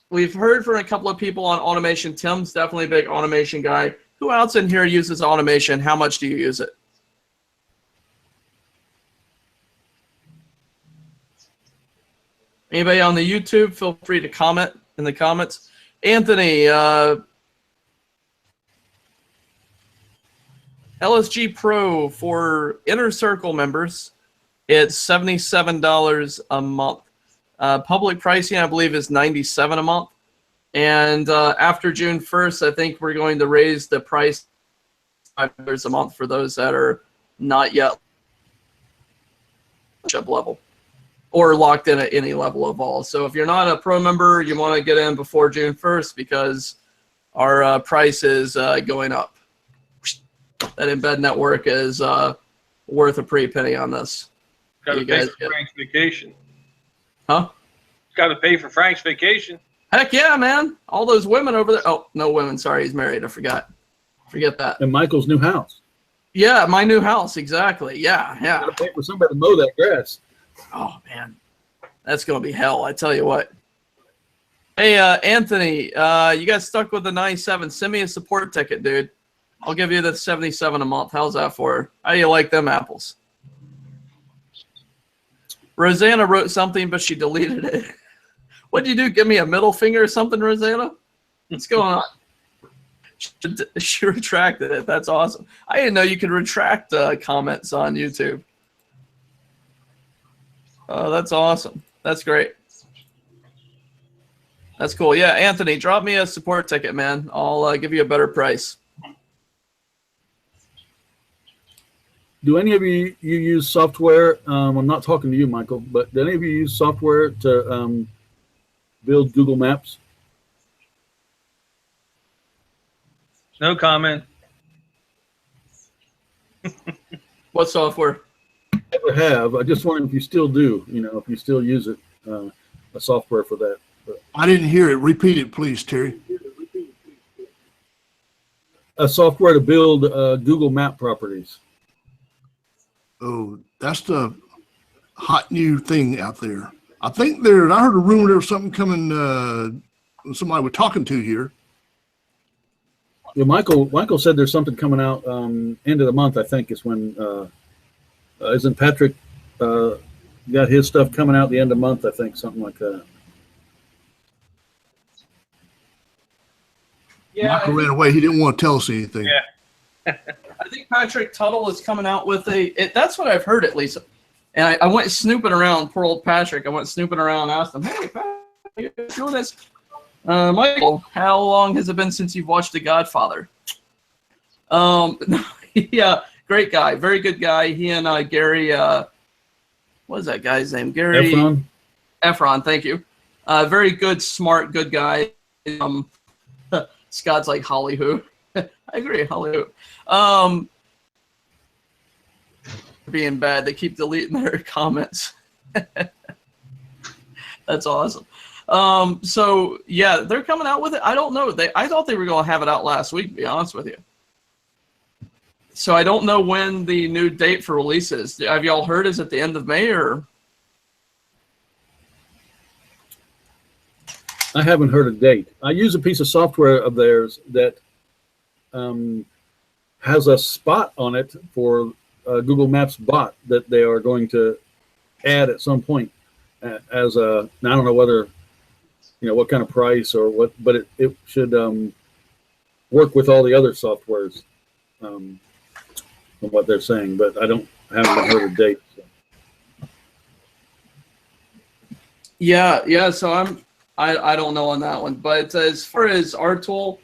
we've heard from a couple of people on automation. Tim's definitely a big automation guy. Who else in here uses automation? How much do you use it? Anybody on the YouTube, feel free to comment in the comments. Anthony, LSG Pro for Inner Circle members, it's $77 a month. Public pricing, I believe, is $97 a month. And after June 1st, I think we're going to raise the price $5 a month for those that are not yet up level or locked in at any level of all. So if you're not a pro member, you want to get in before June 1st because our price is going up. That embed network is worth a pretty penny on this. Got to pay for Frank's vacation. Huh? Got to pay for Frank's vacation. Heck yeah, man. All those women over there. Oh, no women. Sorry, he's married. I forgot. Forget that. And Michael's new house. Yeah, my new house. Exactly. Yeah, yeah. Got to pay for somebody to mow that grass. Oh, man. That's going to be hell, I tell you what. Hey, Anthony, you got stuck with the 97. Send me a support ticket, dude. I'll give you the 77 a month. How's that for? How do you like them apples? Rosanna wrote something, but she deleted it. What'd you do? Give me a middle finger or something, Rosanna? What's going on? She retracted it. That's awesome. I didn't know you could retract comments on YouTube. Oh, that's awesome. That's great. That's cool. Yeah, Anthony, drop me a support ticket, man. I'll give you a better price. Do any of you use software? I'm not talking to you, Michael, but do any of you use software to build Google Maps? No comment. What software? Never have. I just wondering if you still do. You know, if you still use it, a software for that. But I didn't hear it. Repeat it, please, Terry. a software to build Google Map properties. Oh, that's the hot new thing out there. I think there, I heard a rumor there was something coming, somebody we're talking to here. Yeah, Michael said there's something coming out end of the month, I think is when, isn't Patrick got his stuff coming out the end of the month, I think, something like that. Yeah, Michael ran away. He didn't want to tell us anything. Yeah. I think Patrick Tuttle is coming out with that's what I've heard at least. And I went snooping around, poor old Patrick. I went snooping around and asked him, hey, Patrick, you doing this? Michael, how long has it been since you've watched The Godfather? Yeah, great guy. Very good guy. He and Gary, what is that guy's name? Gary Efron, thank you. Very good, smart, good guy. Scott's like Holly who. I agree, Holly who. Being bad, they keep deleting their comments. That's awesome. So yeah, they're coming out with it. I don't know. I thought they were going to have it out last week, to be honest with you. So I don't know when the new date for release is. Have y'all heard? Is it the end of May or? I haven't heard a date. I use a piece of software of theirs that has a spot on it for Google Maps bot that they are going to add at some point as a, I don't know whether, what kind of price or what, but it should work with all the other softwares from what they're saying, but I haven't heard a date. So. Yeah. So I don't know on that one, but as far as our tool,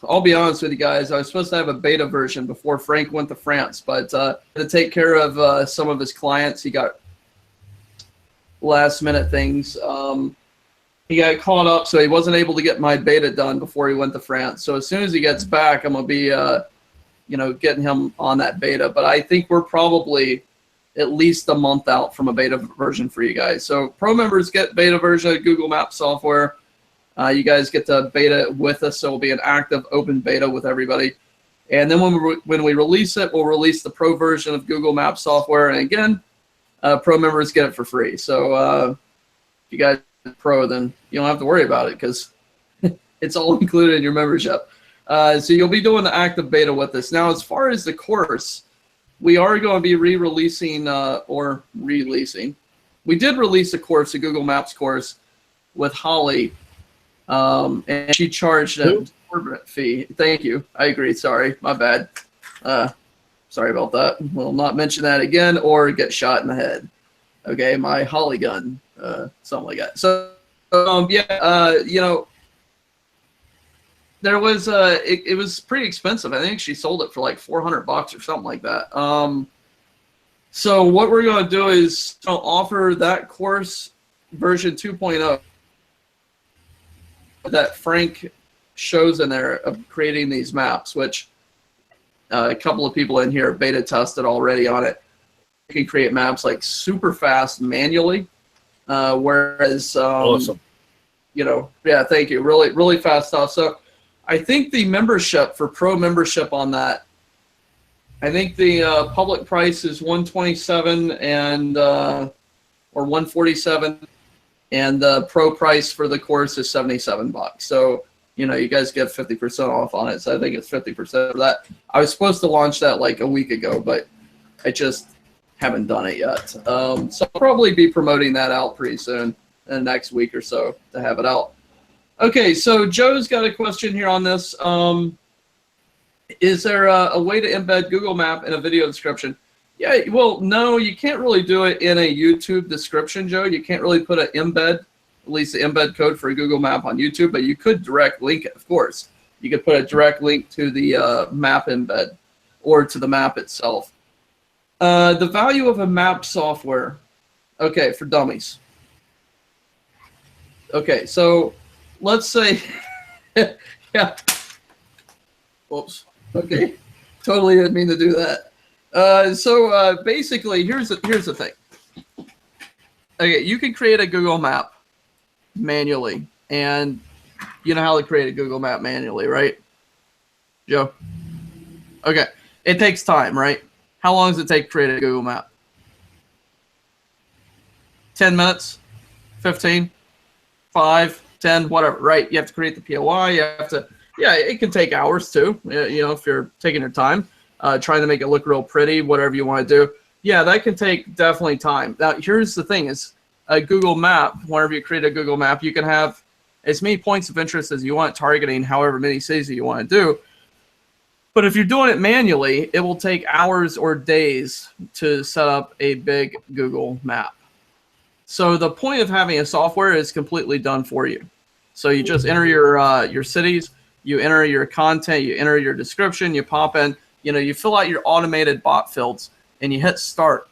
I'll be honest with you guys. I was supposed to have a beta version before Frank went to France, but to take care of some of his clients, he got last minute things. He got caught up, so he wasn't able to get my beta done before he went to France. So as soon as he gets back, I'm gonna be, getting him on that beta. But I think we're probably at least a month out from a beta version for you guys. So pro members get beta version of Google Maps software. You guys get to beta with us, so it'll be an active open beta with everybody. And then when we release it, we'll release the Pro version of Google Maps software. And again, Pro members get it for free. So if you guys are Pro, then you don't have to worry about it because it's all included in your membership. So you'll be doing the active beta with this. Now, as far as the course, we are going to be re-releasing or releasing. We did release a course, a Google Maps course with Holly, and she charged an exorbitant fee. Thank you. I agree. Sorry. My bad. Sorry about that. We'll not mention that again or get shot in the head. Okay, my Holly gun, something like that. So, you know, there was it was pretty expensive. I think she sold it for like $400 or something like that. So what we're going to do is offer that course version 2.0 that Frank shows in there of creating these maps, which a couple of people in here beta tested already on it. You can create maps like super fast manually, whereas Awesome. You know, yeah, thank you. Really fast stuff. So I think the membership for Pro membership on that, I think the public price is $127 and or $147, and the Pro price for the course is $77. So you know, you guys get 50% off on it. So I think it's 50% of that. I was supposed to launch that like a week ago, but I just haven't done it yet. So I'll probably be promoting that out pretty soon in the next week or so to have it out. Okay, so Joe's got a question here on this. Is there a way to embed Google Map in a video description? Yeah, well, no, you can't really do it in a YouTube description, Joe. You can't really put an embed, at least the embed code for a Google Map on YouTube, but you could direct link it, of course. You could put a direct link to the map embed or to the map itself. The value of a map software, okay, for dummies. Okay, so let's say, yeah, whoops, okay, totally didn't mean to do that. So basically, here's the thing. Okay, you can create a Google Map manually, and you know how to create a Google Map manually, right, Joe? Okay, it takes time, right? How long does it take to create a Google Map? 10 minutes? 15? 5? 10? Whatever, right? You have to create the POI. You have to, yeah, it can take hours too, you know, if you're taking your time, trying to make it look real pretty, whatever you want to do. Yeah, that can take definitely time. Now, here's the thing is a Google Map, whenever you create a Google Map, you can have as many points of interest as you want, targeting however many cities you want to do. But if you're doing it manually, it will take hours or days to set up a big Google Map. So the point of having a software is completely done for you. So you just enter your cities, you enter your content, you enter your description, you pop in, you know, you fill out your automated bot fields, and you hit start.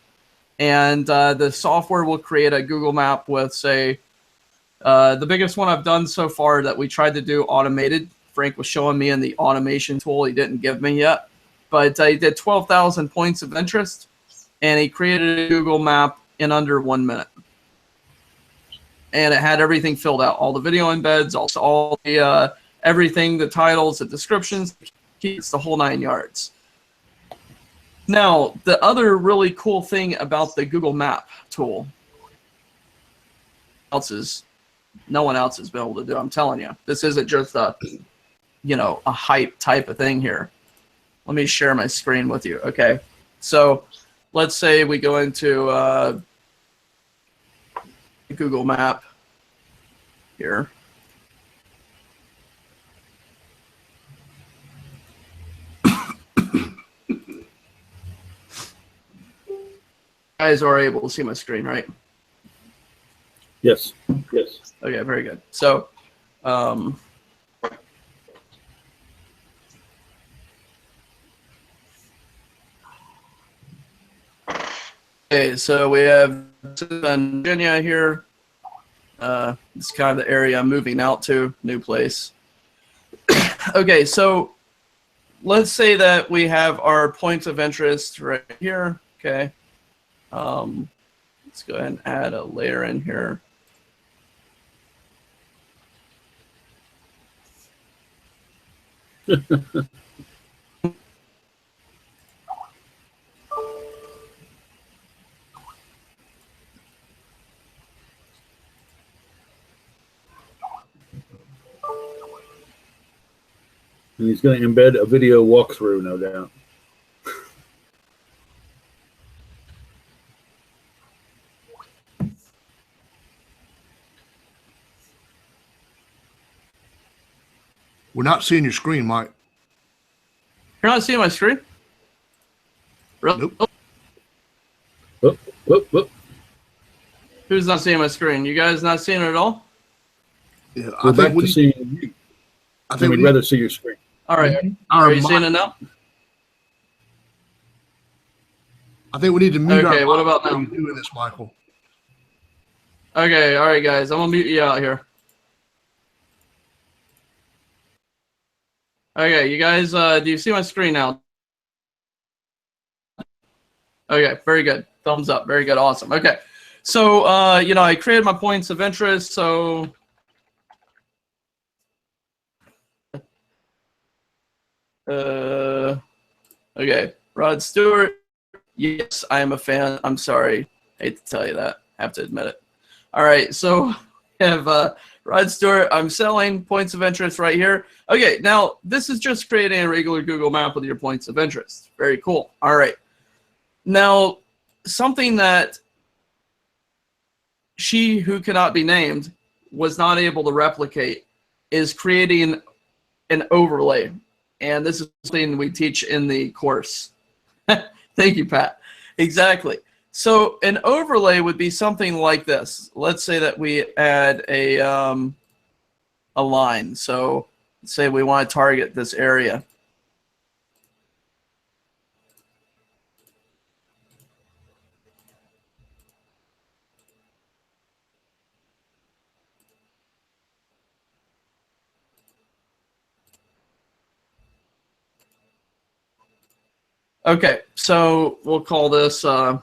And the software will create a Google Map with, say, the biggest one I've done so far that we tried to do automated. Frank was showing me in the automation tool he didn't give me yet. But he did 12,000 points of interest, and he created a Google Map in under 1 minute. And it had everything filled out, all the video embeds, also all the everything, the titles, the descriptions, it's the whole 9 yards. Now, the other really cool thing about the Google Map tool, no one else has been able to do. I'm telling you, this isn't just a, you know, a hype type of thing here. Let me share my screen with you. Okay, so let's say we go into Google Map here. You guys are able to see my screen, right? Yes. Yes. Okay, very good. So, okay, so we have Virginia here. It's kind of the area I'm moving out to, new place. Okay, so let's say that we have our points of interest right here. Okay. Let's go ahead and add a layer in here. And he's going to embed a video walkthrough, no doubt. We're not seeing your screen, Mike. You're not seeing my screen? Really? Nope. Whoop, whoop, whoop. Who's not seeing my screen? You guys not seeing it at all? Yeah, We're back to seeing you. I think we'd rather see your screen. All right. Are you seeing it now? I think we need to mute Okay, our what about now? while you're doing this, Michael. Okay, all right, guys. I'm going to mute you out here. Okay, you guys, do you see my screen now? Okay, very good. Thumbs up. Very good. Awesome. Okay. So, I created my points of interest. So, okay. Rod Stewart. Yes, I am a fan. I'm sorry. Hate to tell you that. Have to admit it. All right. So, we have Rod Stewart. I'm selling points of interest right here. Okay. Now, this is just creating a regular Google map with your points of interest. Very cool. All right. Now, something that she who cannot be named was not able to replicate is creating an overlay. And this is something we teach in the course. Thank you, Pat. Exactly. So an overlay would be something like this. Let's say that we add a line. So let's say we want to target this area. Okay, so we'll call this, boy,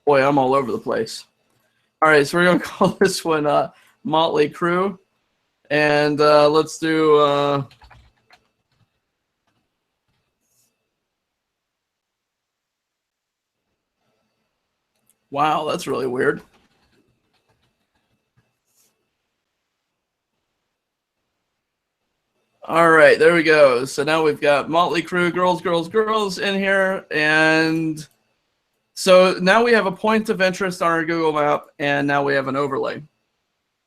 I'm all over the place. All right, so we're going to call this one Motley Crue. And let's do, wow, that's really weird. All right, there we go. So now we've got Motley Crue, girls, girls, girls in here. And so now we have a point of interest on our Google map, and now we have an overlay.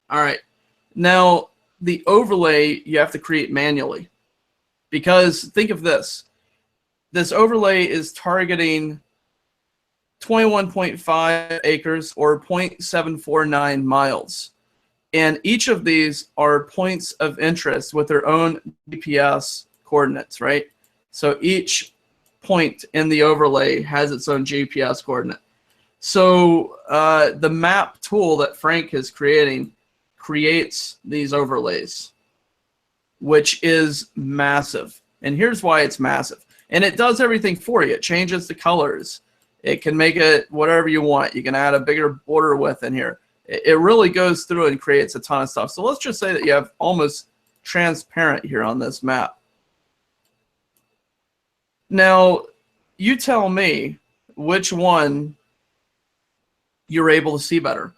All right. Now, the overlay you have to create manually. Because think of this. This overlay is targeting 21.5 acres or 0.749 miles. And each of these are points of interest with their own GPS coordinates, right? So each point in the overlay has its own GPS coordinate. So the map tool that Frank is creating creates these overlays, which is massive. And here's why it's massive. And it does everything for you. It changes the colors. It can make it whatever you want. You can add a bigger border width in here. It really goes through and creates a ton of stuff. So let's just say that you have almost transparent here on this map. Now, you tell me which one you're able to see better.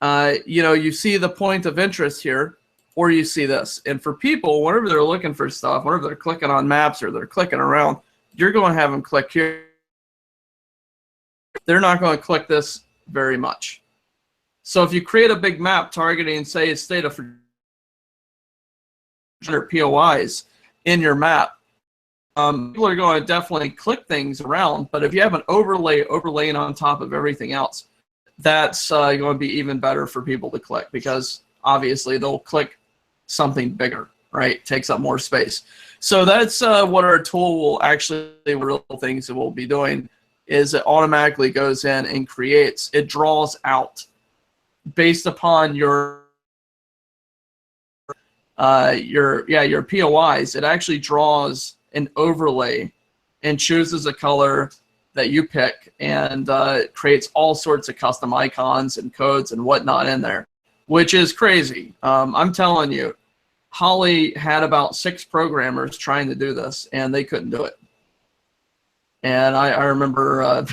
You see the point of interest here, or you see this. And for people, whenever they're looking for stuff, whenever they're clicking on maps or they're clicking around, you're going to have them click here. They're not going to click this very much. So if you create a big map targeting, say, a state of 100 POIs in your map, people are going to definitely click things around. But if you have an overlaying on top of everything else, that's going to be even better for people to click, because obviously they'll click something bigger, right? Takes up more space. So that's what our tool will actually, real things that we'll be doing is it automatically goes in and creates, it draws out based upon your POIs. It actually draws an overlay and chooses a color that you pick, and creates all sorts of custom icons and codes and whatnot in there, which is crazy. I'm telling you, Holly had about 6 programmers trying to do this, and they couldn't do it. And I remember,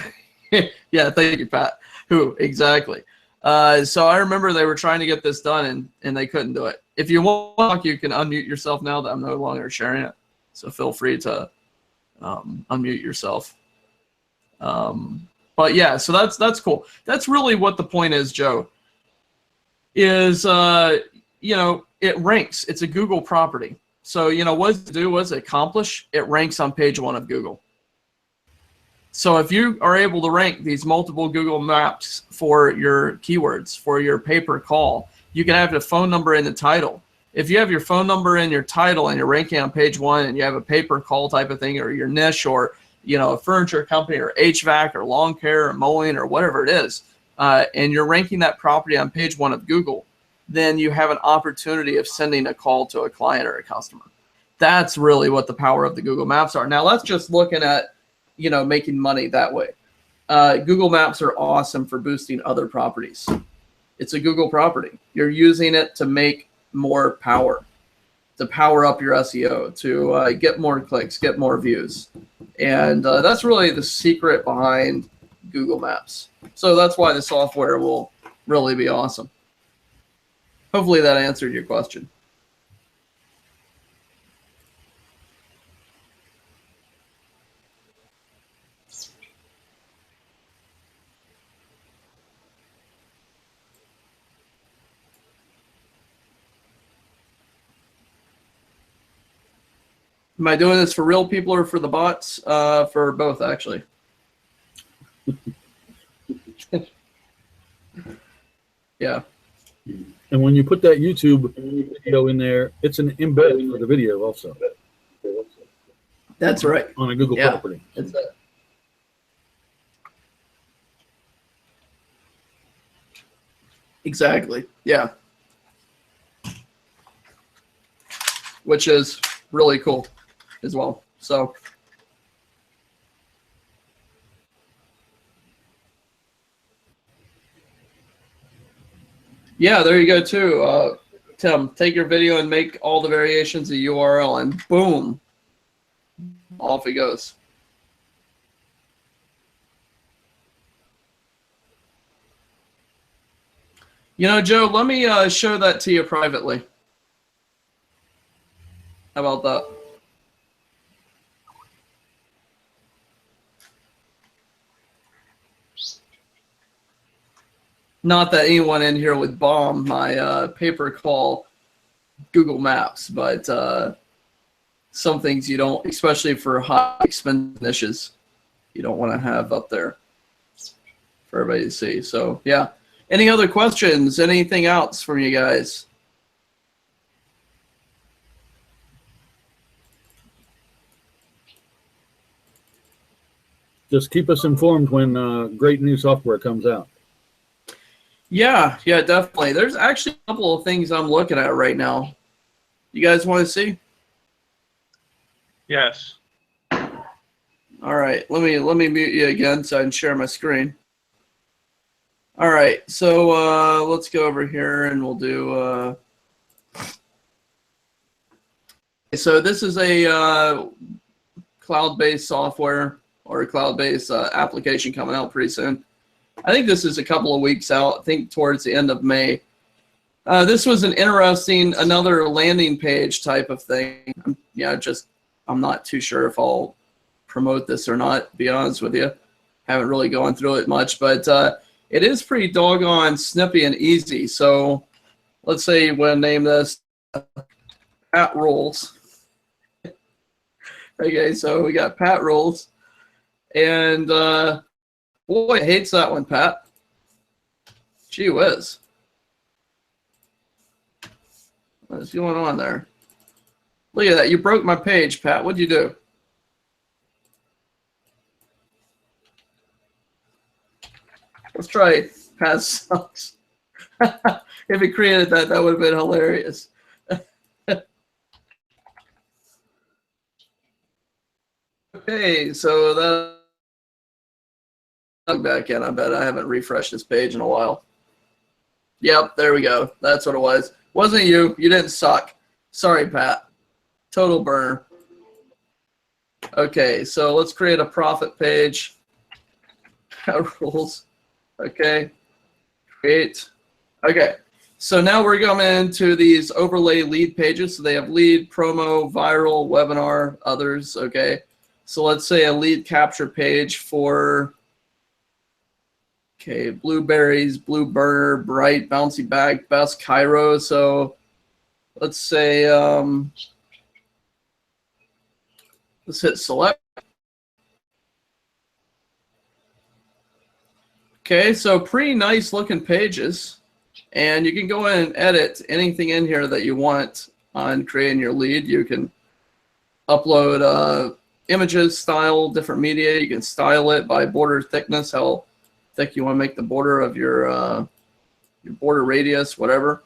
yeah, thank you, Pat. Who exactly? So I remember they were trying to get this done, and they couldn't do it. If you want to talk, you can unmute yourself now that I'm no longer sharing it. So feel free to unmute yourself. But yeah, so that's cool. That's really what the point is, Joe. Is it ranks. It's a Google property. So what does it do? What does it accomplish? It ranks on page 1 of Google. So if you are able to rank these multiple Google Maps for your keywords, for your pay-per-call, you can have the phone number in the title. If you have your phone number in your title and you're ranking on page 1 and you have a pay-per-call type of thing, or your niche, or a furniture company, or HVAC, or lawn care, or mowing, or whatever it is, and you're ranking that property on page 1 of Google, then you have an opportunity of sending a call to a client or a customer. That's really what the power of the Google Maps are. Now let's just looking at making money that way. Google Maps are awesome for boosting other properties. It's a Google property. You're using it to make more power, to power up your SEO, to get more clicks, get more views. And that's really the secret behind Google Maps. So that's why the software will really be awesome. Hopefully that answered your question. Am I doing this for real people or for the bots? For both, actually. Yeah. And when you put that YouTube video in there, it's an embed for the video also. That's right. On a Google property. It's that. Exactly. Yeah. Which is really cool as well. So yeah, there you go too. Tim, take your video and make all the variations of URL, and boom, off it goes. Joe, let me show that to you privately. How about that? Not that anyone in here would bomb my pay-per-call Google Maps, but some things you don't, especially for high expense niches, you don't want to have up there for everybody to see. So yeah. Any other questions? Anything else from you guys? Just keep us informed when great new software comes out. Yeah, definitely. There's actually a couple of things I'm looking at right now. You guys want to see? Yes. All right. Let me mute you again so I can share my screen. All right. So let's go over here and we'll do. So this is a cloud-based software or a cloud-based application coming out pretty soon. I think this is a couple of weeks out. I think towards the end of May. This was an interesting, another landing page type of thing. I'm not too sure if I'll promote this or not, to be honest with you. Haven't really gone through it much, but it is pretty doggone snippy and easy. So let's say we'll name this Pat Rules. Okay, so we got Pat Rules. And boy, hates that one, Pat. Gee whiz. What's going on there? Look at that. You broke my page, Pat. What'd you do? Let's try Pat sucks. If he created that, that would have been hilarious. Okay, so that back in. I bet I haven't refreshed this page in a while. Yep, there we go. That's what it was. Wasn't you. You didn't suck. Sorry, Pat. Total burner. Okay, so let's create a profit page. Rules. Okay. Create. Okay. So now we're coming into these overlay lead pages. So they have lead, promo, viral, webinar, others. Okay. So let's say a lead capture page for, okay, blueberries, blue burner, bright, bouncy bag, best Cairo. So let's say, let's hit select. Okay, so pretty nice looking pages. And you can go in and edit anything in here that you want on creating your lead. You can upload images, style, different media. You can style it by border thickness, how thick you want to make the border of your border radius, whatever,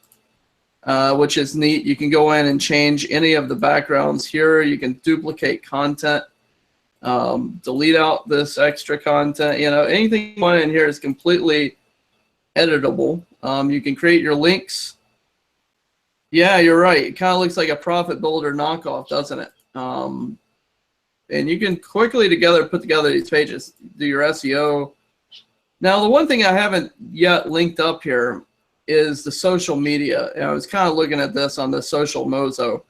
which is neat. You can go in and change any of the backgrounds here. You can duplicate content, delete out this extra content. You know, anything you want in here is completely editable. You can create your links. Yeah, you're right. It kind of looks like a Profit Builder knockoff, doesn't it? And you can quickly put together these pages, do your SEO. Now, the one thing I haven't yet linked up here is the social media. And I was kind of looking at this on the Social Mozo.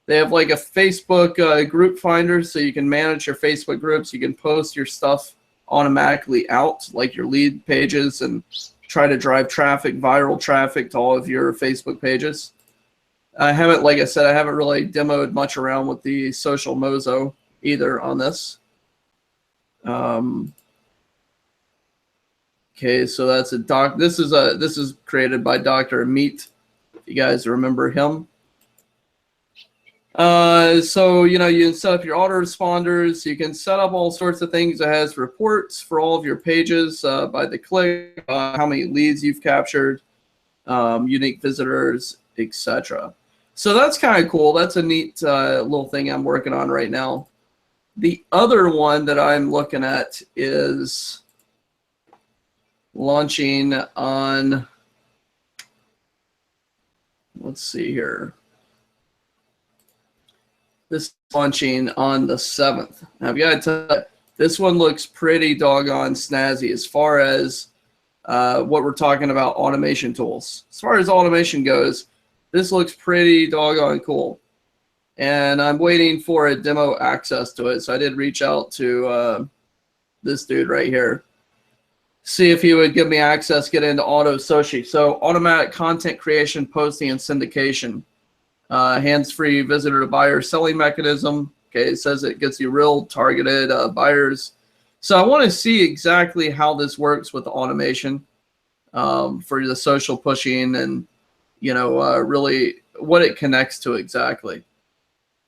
They have like a Facebook group finder, so you can manage your Facebook groups. You can post your stuff automatically out, like your lead pages, and try to drive traffic, viral traffic to all of your Facebook pages. I haven't, like I said, I haven't really demoed much around with the Social Mozo either on this. Okay, so that's a doc. This is created by Dr. Meat, if you guys remember him. So, you know, you can set up your autoresponders. You can set up all sorts of things. It has reports for all of your pages by the click, how many leads you've captured, unique visitors, etc. So that's kind of cool. That's a neat little thing I'm working on right now. The other one that I'm looking at is launching on, let's see here. This is launching on the 7th. Now, I've got to tell you, this one looks pretty doggone snazzy as far as what we're talking about automation tools. As far as automation goes, this looks pretty doggone cool. And I'm waiting for a demo access to it. So I did reach out to this dude right here, see if he would give me access, get into Auto Soshi. So automatic content creation, posting, and syndication. Hands-free visitor to buyer selling mechanism. Okay, it says it gets you real targeted buyers. So I want to see exactly how this works with the automation for the social pushing, and you know, really what it connects to exactly.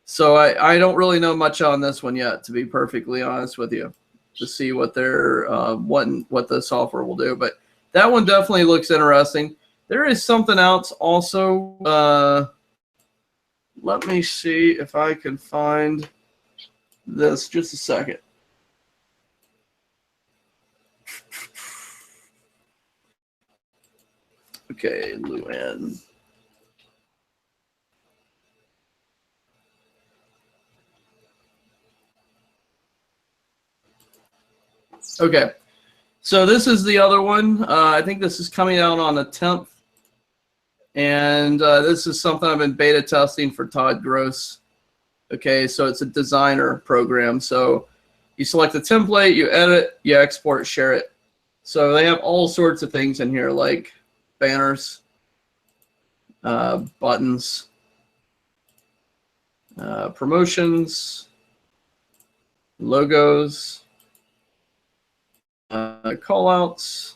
So I don't really know much on this one yet, to be perfectly honest with you, to see what they're what the software will do. But that one definitely looks interesting. There is something else also. Let me see if I can find this. Just a second. Okay, Luann. Okay, so this is the other one. I think this is coming out on the 10th. And this is something I've been beta testing for Todd Gross. Okay, so it's a designer program. So you select the template, you edit, you export, share it. So they have all sorts of things in here, like banners, buttons, promotions, logos, callouts,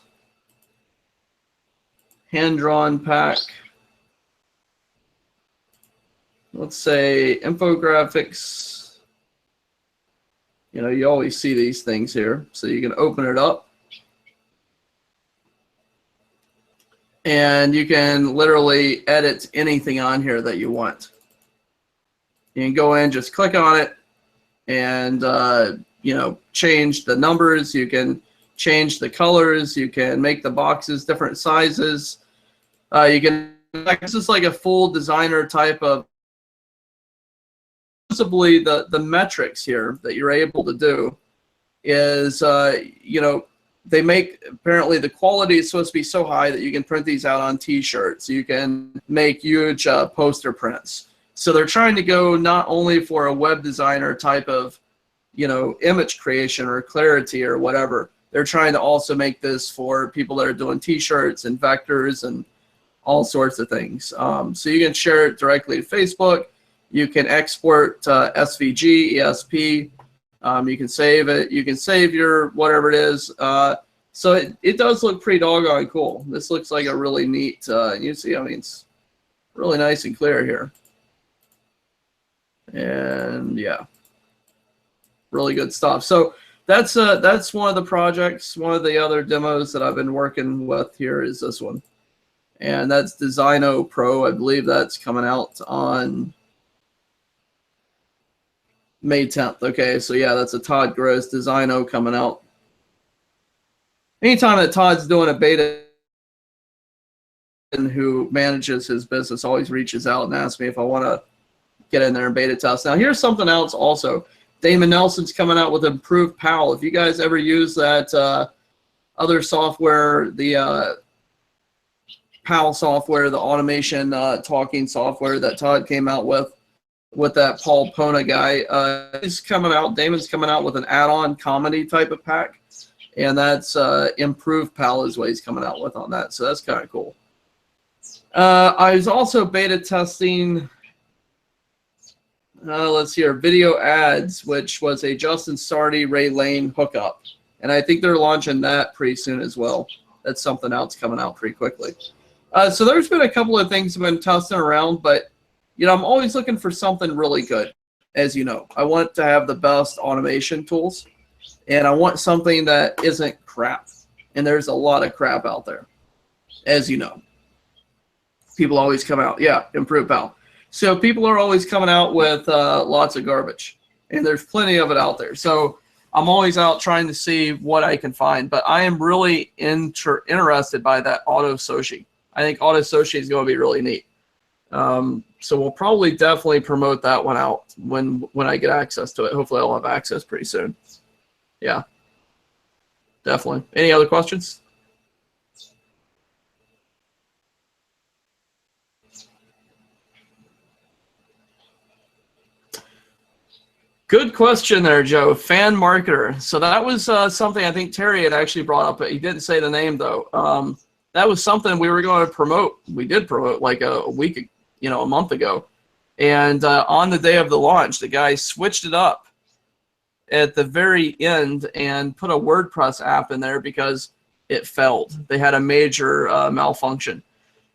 hand-drawn pack. Let's say infographics. You know, you always see these things here. So you can open it up. And you can literally edit anything on here that you want. You can go in, just click on it, and you know, change the numbers. You can change the colors. You can make the boxes different sizes. You can, this is like a full designer type of, possibly the metrics here that you're able to do is, you know, they make, apparently the quality is supposed to be so high that you can print these out on t-shirts. You can make huge poster prints. So they're trying to go not only for a web designer type of, image creation or clarity or whatever. They're trying to also make this for people that are doing t-shirts and vectors and all sorts of things. So you can share it directly to Facebook. You can export SVG, ESP. You can save it. You can save your whatever it is. So it does look pretty doggone cool. This looks like a really neat, you see, it's really nice and clear here. And yeah, really good stuff. So that's one of the projects. One of the other demos that I've been working with here is this one. And that's Designo Pro. I believe that's coming out on May 10th. Okay, so yeah, that's a Todd Gross Designo coming out. Anytime that Todd's doing a beta, and who manages his business always reaches out and asks me if I want to get in there and beta test. Now, here's something else also. Damon Nelson's coming out with Improved PAL. If you guys ever use that other software, the PAL software, the automation talking software that Todd came out with that Paul Pona guy, he's coming out. Damon's coming out with an add-on comedy type of pack, and that's Improved PAL is what he's coming out with on that. So that's kind of cool. I was also beta testing. Let's see here, Video Ads, which was a Justin Sardi, Ray Lane hookup. And I think they're launching that pretty soon as well. That's something else coming out pretty quickly. So there's been a couple of things I've been testing around, but, I'm always looking for something really good, as you know. I want to have the best automation tools, and I want something that isn't crap. And there's a lot of crap out there, as you know. People always come out, yeah, Improved PAL. So people are always coming out with lots of garbage, and there's plenty of it out there. So I'm always out trying to see what I can find, but I am really interested by that Auto Soshi. I think Auto Soshi is going to be really neat. So we'll probably definitely promote that one out when I get access to it. Hopefully I'll have access pretty soon. Yeah, definitely. Any other questions? Good question there, Joe. Fan marketer. So that was something I think Terry had actually brought up, but he didn't say the name though. That was something we were going to promote. We did promote like a week, a month ago. And on the day of the launch, the guy switched it up at the very end and put a WordPress app in there because it failed. They had a major malfunction.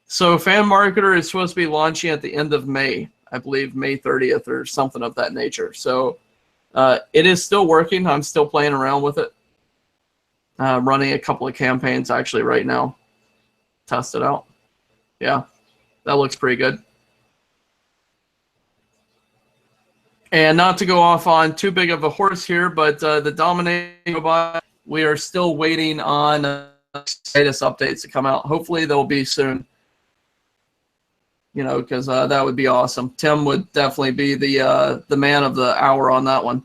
So Fan Marketer is supposed to be launching at the end of May. I believe May 30th or something of that nature. So it is still working. I'm still playing around with it. Running a couple of campaigns actually right now. Test it out. Yeah, that looks pretty good. And not to go off on too big of a horse here, but the Dominating Robot, we are still waiting on status updates to come out. Hopefully they'll be soon. Because that would be awesome. Tim would definitely be the man of the hour on that one.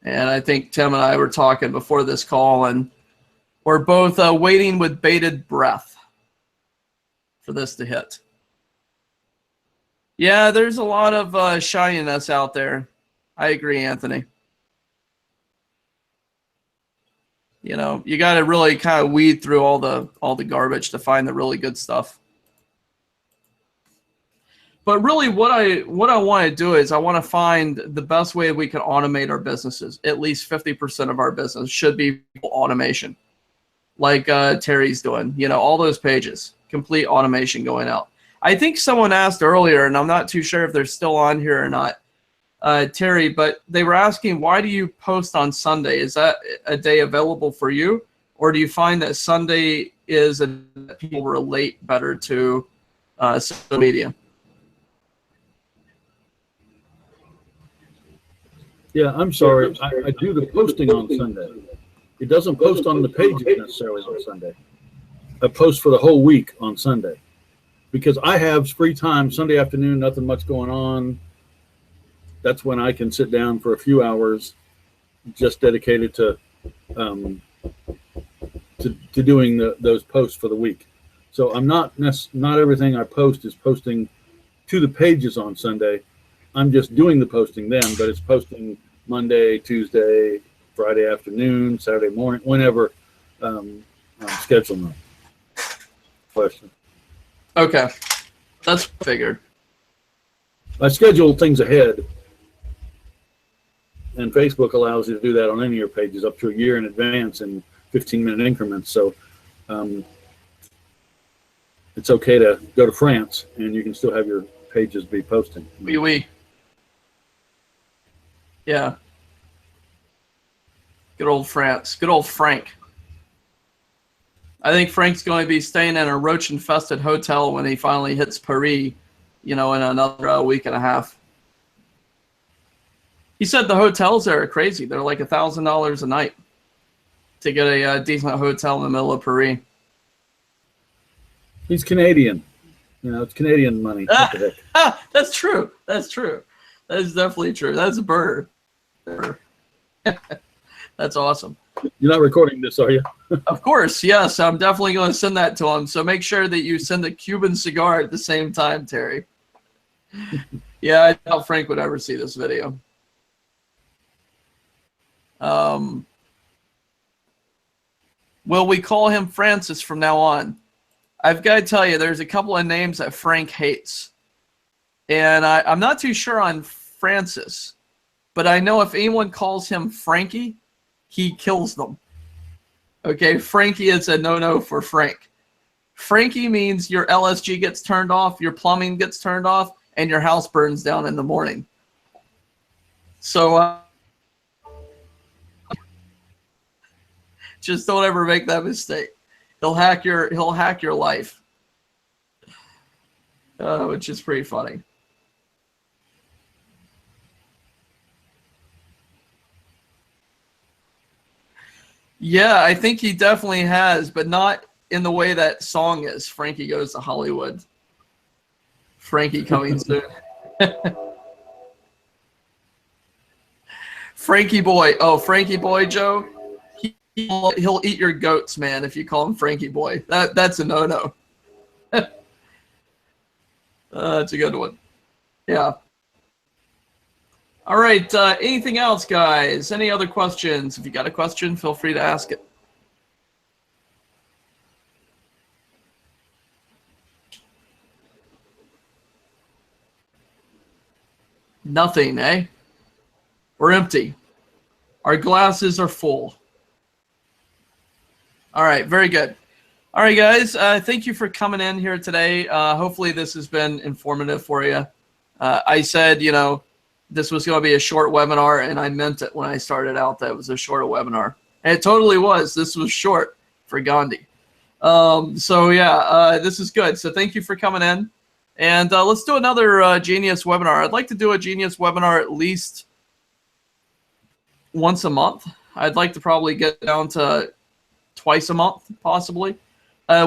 And I think Tim and I were talking before this call, and we're both waiting with bated breath for this to hit. Yeah, there's a lot of shininess out there. I agree, Anthony. You got to really kind of weed through all the garbage to find the really good stuff. But really, what I want to do is I want to find the best way we can automate our businesses. At least 50% of our business should be automation, like Terry's doing. All those pages, complete automation going out. I think someone asked earlier, and I'm not too sure if they're still on here or not, Terry, but they were asking, why do you post on Sunday? Is that a day available for you? Or do you find that Sunday is that people relate better to social media? Yeah, I'm sorry. I do the posting on Sunday. It doesn't post on the pages necessarily on Sunday. I post for the whole week on Sunday because I have free time Sunday afternoon, nothing much going on. That's when I can sit down for a few hours just dedicated to to doing those posts for the week. So I'm not everything I post is posting to the pages on Sunday. I'm just doing the posting then, but it's posting Monday, Tuesday, Friday afternoon, Saturday morning, whenever I'm scheduling them. Question. Okay, that's figured. I schedule things ahead, and Facebook allows you to do that on any of your pages up to a year in advance in 15-minute increments. So it's okay to go to France, and you can still have your pages be posting. Oui. Yeah. Good old France. Good old Frank. I think Frank's going to be staying in a roach-infested hotel when he finally hits Paris, in another week and a half. He said the hotels there are crazy. They're like $1,000 a night to get a decent hotel in the middle of Paris. He's Canadian. It's Canadian money. What the heck? That's true. That is definitely true. That's a bird. That's awesome. You're not recording this, are you? Of course, yes. I'm definitely going to send that to him. So make sure that you send a Cuban cigar at the same time, Terry. Yeah, I doubt Frank would ever see this video. Will we call him Francis from now on? I've got to tell you, there's a couple of names that Frank hates. And I'm not too sure on Francis. But I know if anyone calls him Frankie, he kills them. Okay, Frankie is a no-no for Frank. Frankie means your LSG gets turned off, your plumbing gets turned off, and your house burns down in the morning. So just don't ever make that mistake. He'll hack your life, which is pretty funny. Yeah, I think he definitely has, but not in the way that song is. Frankie Goes to Hollywood. Frankie coming soon. Frankie Boy. Oh, Frankie Boy, Joe. He'll eat your goats, man, if you call him Frankie Boy. That's a no-no. That's a good one. Yeah. All right. Anything else, guys? Any other questions? If you got a question, feel free to ask it. Nothing, eh? We're empty. Our glasses are full. All right. Very good. All right, guys. Thank you for coming in here today. Hopefully this has been informative for you. I said, this was going to be a short webinar, and I meant it when I started out that it was a short webinar. And it totally was. This was short for Gandhi. This is good. So thank you for coming in. And let's do another Genius webinar. I'd like to do a Genius webinar at least once a month. I'd like to probably get down to twice a month, possibly.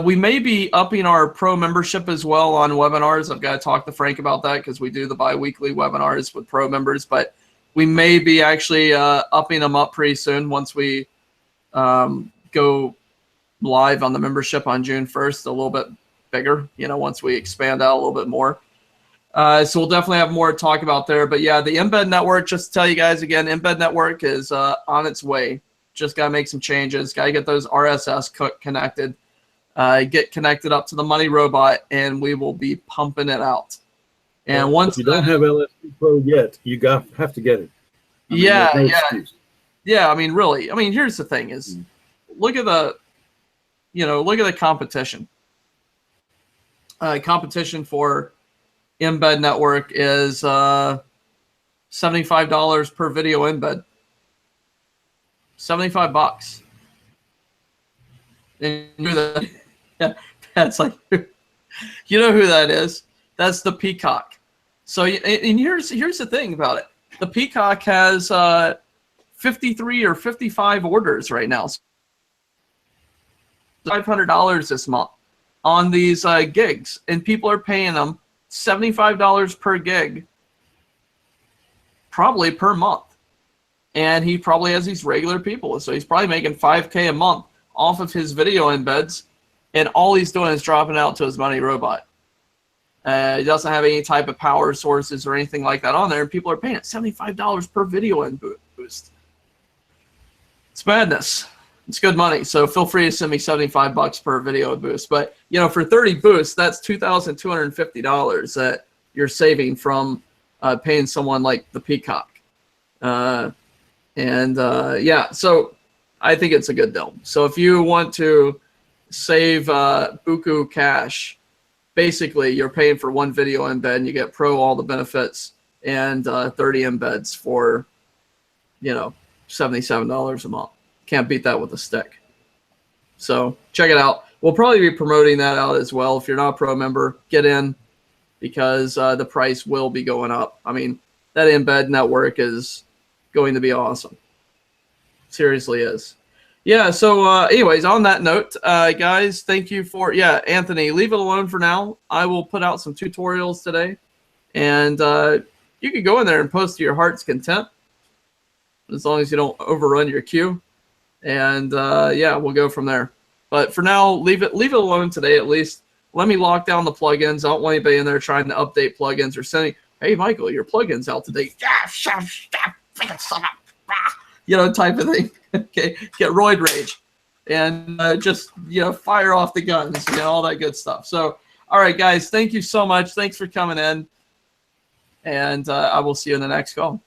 We may be upping our pro membership as well on webinars. I've got to talk to Frank about that because we do the bi-weekly webinars with pro members, but we may be actually upping them up pretty soon once we go live on the membership on June 1st, a little bit bigger, once we expand out a little bit more. So we'll definitely have more to talk about there. But yeah, the Embed Network, just to tell you guys again, Embed Network is on its way. Just got to make some changes. Got to get those RSS connected. Get connected up to the Money Robot, and we will be pumping it out. And once if you don't have LSP Pro yet, you have to get it. Yeah. I mean, really. I mean, here's the thing: is look at the competition. Competition for Embed Network is $75 per video embed. $75. And yeah, that's like, you know who that is? That's the Peacock. So, and here's the thing about it. The Peacock has 53 or 55 orders right now. $500 this month on these gigs, and people are paying them $75 per gig, probably per month. and he probably has these regular people. So he's probably making $5K a month off of his video embeds, and all he's doing is dropping it out to his money robot. He doesn't have any type of power sources or anything like that on there, and people are paying it $75 per video end boost. It's madness. It's good money. So feel free to send me $75 per video boost. But for 30 boosts, that's $2,250 that you're saving from paying someone like the Peacock. Yeah, so I think it's a good deal. So if you want to save buku cash, basically you're paying for one video embed and you get pro all the benefits and 30 embeds for $77 a month. Can't beat that with a stick. So check it out. We'll probably be promoting that out as well. If you're not a pro member, get in, because the price will be going up. I mean, that embed network is going to be awesome. Seriously is. Yeah, so anyways, on that note, guys, thank you for, Anthony, leave it alone for now. I will put out some tutorials today, and you can go in there and post to your heart's content, as long as you don't overrun your queue. And we'll go from there. But for now, leave it alone today at least. Let me lock down the plugins. I don't want anybody in there trying to update plugins or sending, hey, Michael, your plugin's out today. Type of thing. Okay, get roid rage and just fire off the guns, all that good stuff. So, all right, guys, thank you so much. Thanks for coming in, and I will see you in the next call.